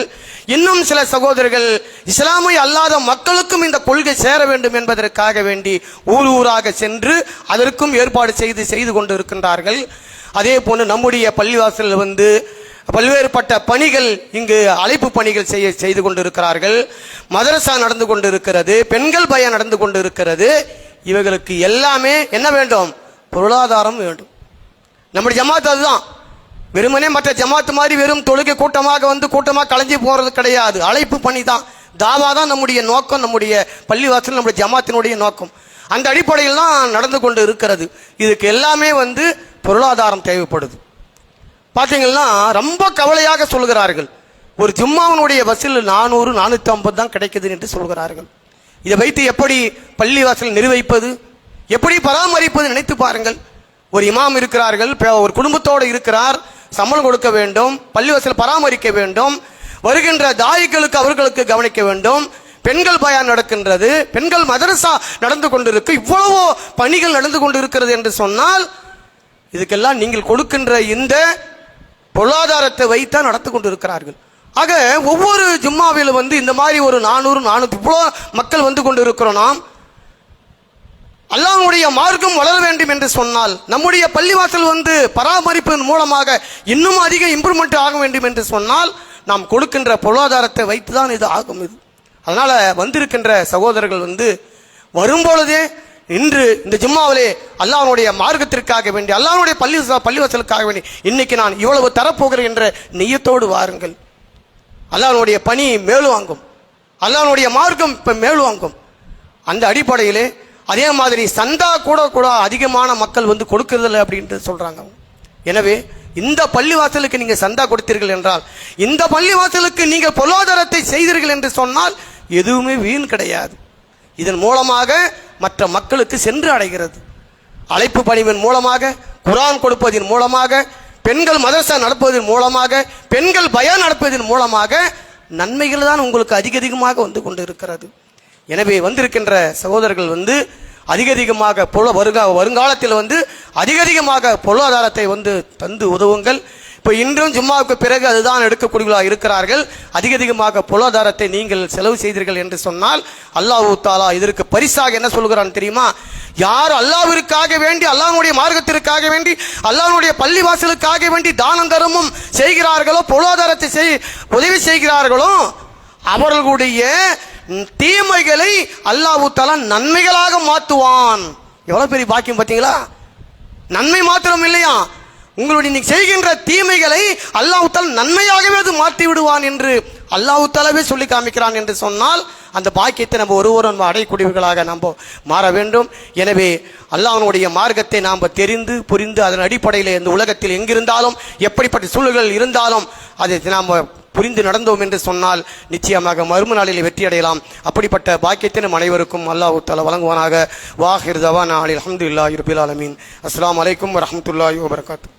இன்னும் சில சகோதரர்கள் இஸ்லாமிய அல்லாத மக்களுக்கும் இந்த கொள்கை சேர வேண்டும் என்பதற்காக வேண்டி ஊர் ஊராக சென்று அதற்கும் ஏற்பாடு செய்து கொண்டிருக்கின்றார்கள். அதே போன்று நம்முடைய பள்ளிவாசலில் பல்வேறுபட்ட பணிகள் இங்கு அழைப்பு பணிகள் செய்து கொண்டிருக்கிறார்கள். மதரசா நடந்து கொண்டிருக்கிறது, பெண்கள் பயம் நடந்து கொண்டிருக்கிறது. இவர்களுக்கு எல்லாமே என்ன வேண்டும்? பொருளாதாரம் வேண்டும். நம்முடைய ஜமாத் அதுதான். வெறுமனே மற்ற ஜமாத்து மாதிரி வெறும் தொழுகை கூட்டமாக கலைஞ்சி போறது கிடையாது. அழைப்பு பணி தான், தாவா தான் நம்முடைய நோக்கம், நம்முடைய பள்ளிவாசல் நம்முடைய ஜமாத்தினுடைய நோக்கம். அந்த அடிப்படையில் தான் நடந்து கொண்டு இருக்கிறது. இதுக்கு எல்லாமே பொருளாதாரம் தேவைப்படுது. பார்த்தீங்கன்னா ரொம்ப கவலையாக சொல்கிறார்கள், ஒரு ஜும்மாவினுடைய வசூல் 400-450 தான் கிடைக்குது என்று சொல்கிறார்கள். இதை வைத்து எப்படி பள்ளிவாசல் நிர்வகிப்பது, எப்படி பராமரிப்பது நினைத்து பாருங்கள். ஒரு இமாம் இருக்கிறார்கள், ஒரு குடும்பத்தோடு இருக்கிறார், சம்பளம் கொடுக்க வேண்டும், பள்ளிவாசல் பராமரிக்க வேண்டும், வருகின்ற தாயிகளுக்கு அவர்களுக்கு கவனிக்க வேண்டும், பெண்கள் பயான் நடக்கின்றது, பெண்கள் மதரசா நடந்து கொண்டிருக்கு, இவ்வளவோ பணிகள் நடந்து கொண்டிருக்கிறது என்று சொன்னால் இதுக்கெல்லாம் நீங்கள் கொடுக்கின்ற இந்த பொருளாதாரத்தை வைத்தா நடந்து கொண்டிருக்கிறார்கள். ஆக ஒவ்வொரு ஜும்மாவிலும் இந்த மாதிரி ஒரு 400-400 இவ்வளோ மக்கள் கொண்டு இருக்கிறோம். நாம் அல்லாஹ்வுடைய மார்க்கம் வளர வேண்டும் என்று சொன்னால் நம்முடைய பள்ளிவாசல் பராமரிப்பின் மூலமாக இன்னும் அதிக இம்ப்ரூவ்மெண்ட் ஆக வேண்டும் என்று சொன்னால் நாம் கொடுக்கின்ற பொருளாதாரத்தை வைத்துதான் இது ஆகும். இது அதனால வந்திருக்கின்ற சகோதரர்கள் வரும்பொழுதே இன்று இந்த ஜும்மாவிலே அல்லாஹ்வுடைய மார்க்கத்திற்காக வேண்டி, அல்லாஹ்வுடைய பள்ளிவாசலுக்காக வேண்டி இன்னைக்கு நான் இவ்வளவு தரப்போகிறேன் என்ற நியத்தோடு வாருங்கள். அல்லாஹ்வுடைய பணி மேலுவாங்கும், அல்லாஹ்வுடைய மார்க்கம் இப்ப மேலுவாங்கும். அந்த அடிப்படையிலே அதே மாதிரி சந்தா கூட அதிகமான மக்கள் கொடுக்கறதில்லை அப்படின்ட்டு சொல்றாங்க. எனவே இந்த பள்ளிவாசலுக்கு நீங்க சந்தா கொடுத்தீர்கள் என்றால், இந்த பள்ளிவாசலுக்கு நீங்கள் பொருளாதாரத்தை செய்தீர்கள் என்று சொன்னால் எதுவுமே வீண் கிடையாது. இதன் மூலமாக மற்ற மக்களுக்கு சென்று அடைகிறது. அழைப்பு பணிவின் மூலமாக, குர்ஆன் கொடுப்பதன் மூலமாக, பெண்கள் மதரசா நடப்பதன் மூலமாக, பெண்கள் பயான் நடப்பதன் மூலமாக நன்மைகள் தான் உங்களுக்கு அதிகமாக கொண்டு இருக்கிறது. எனவே வந்திருக்கின்ற சகோதரர்கள் அதிகமாக வருங்காலத்தில் அதிகமாக பொருளாதாரத்தை தந்து உதவுங்கள். இப்போ இன்றும் ஜும்மாவுக்கு பிறகு அதுதான் எடுக்கக்கூடியவர்களாக இருக்கிறார்கள். அதிகமாக பொருளாதாரத்தை நீங்கள் செலவு செய்தீர்கள் என்று சொன்னால் அல்லாஹ் தஆலா இதற்கு பரிசாக என்ன சொல்கிறான் தெரியுமா? யார் அல்லாஹ்விற்காக வேண்டி, அல்லாஹ்வுடைய மார்க்கத்திற்காக வேண்டி, அல்லாஹ்வுடைய பள்ளிவாசலுக்காக வேண்டி தானம் தர்மம் செய்கிறார்களோ, பொருளாதாரத்தை உதவி செய்கிறார்களோ, அவர்களுடைய தீமைகளை அல்லாஹ் தஆலா நன்மைகளாக மாற்றுவான். எவ்வளவு பெரிய பாக்கியம் பார்த்தீங்களா? நன்மை மாத்திரம் இல்லையா, உங்களுடைய நீ செய்கின்ற தீமைகளை அல்லாஹ் தஆலா நன்மையாகவே அது மாற்றி விடுவான் என்று அல்லாஹ் தஆலாவே சொல்லி காமிக்கிறான் என்று சொன்னால் அந்த பாக்கியத்தை நம்ம ஒருவரும் அடையக்கூடியவர்களாக நாம் மாற வேண்டும். எனவே அல்லாஹ்வுடைய மார்க்கத்தை நாம் தெரிந்து புரிந்து அதன் அடிப்படையில் இந்த உலகத்தில் எங்கிருந்தாலும் எப்படிப்பட்ட சூழல்கள் இருந்தாலும் அதை நாம் புரிந்து நடந்தோம் என்று சொன்னால் நிச்சயமாக மறுமை நாளில் வெற்றி அடையலாம். அப்படிப்பட்ட பாக்கியத்தை நம் அனைவருக்கும் அல்லாஹ் தஆலா வழங்குவானாக. வாஹிர் தவானா அல்ஹம்துலில்லாஹி ரப்பில் ஆலமீன். அஸ்ஸலாமு அலைக்கும் வரஹ்மத்துல்லாஹி வபரகாத்துஹு.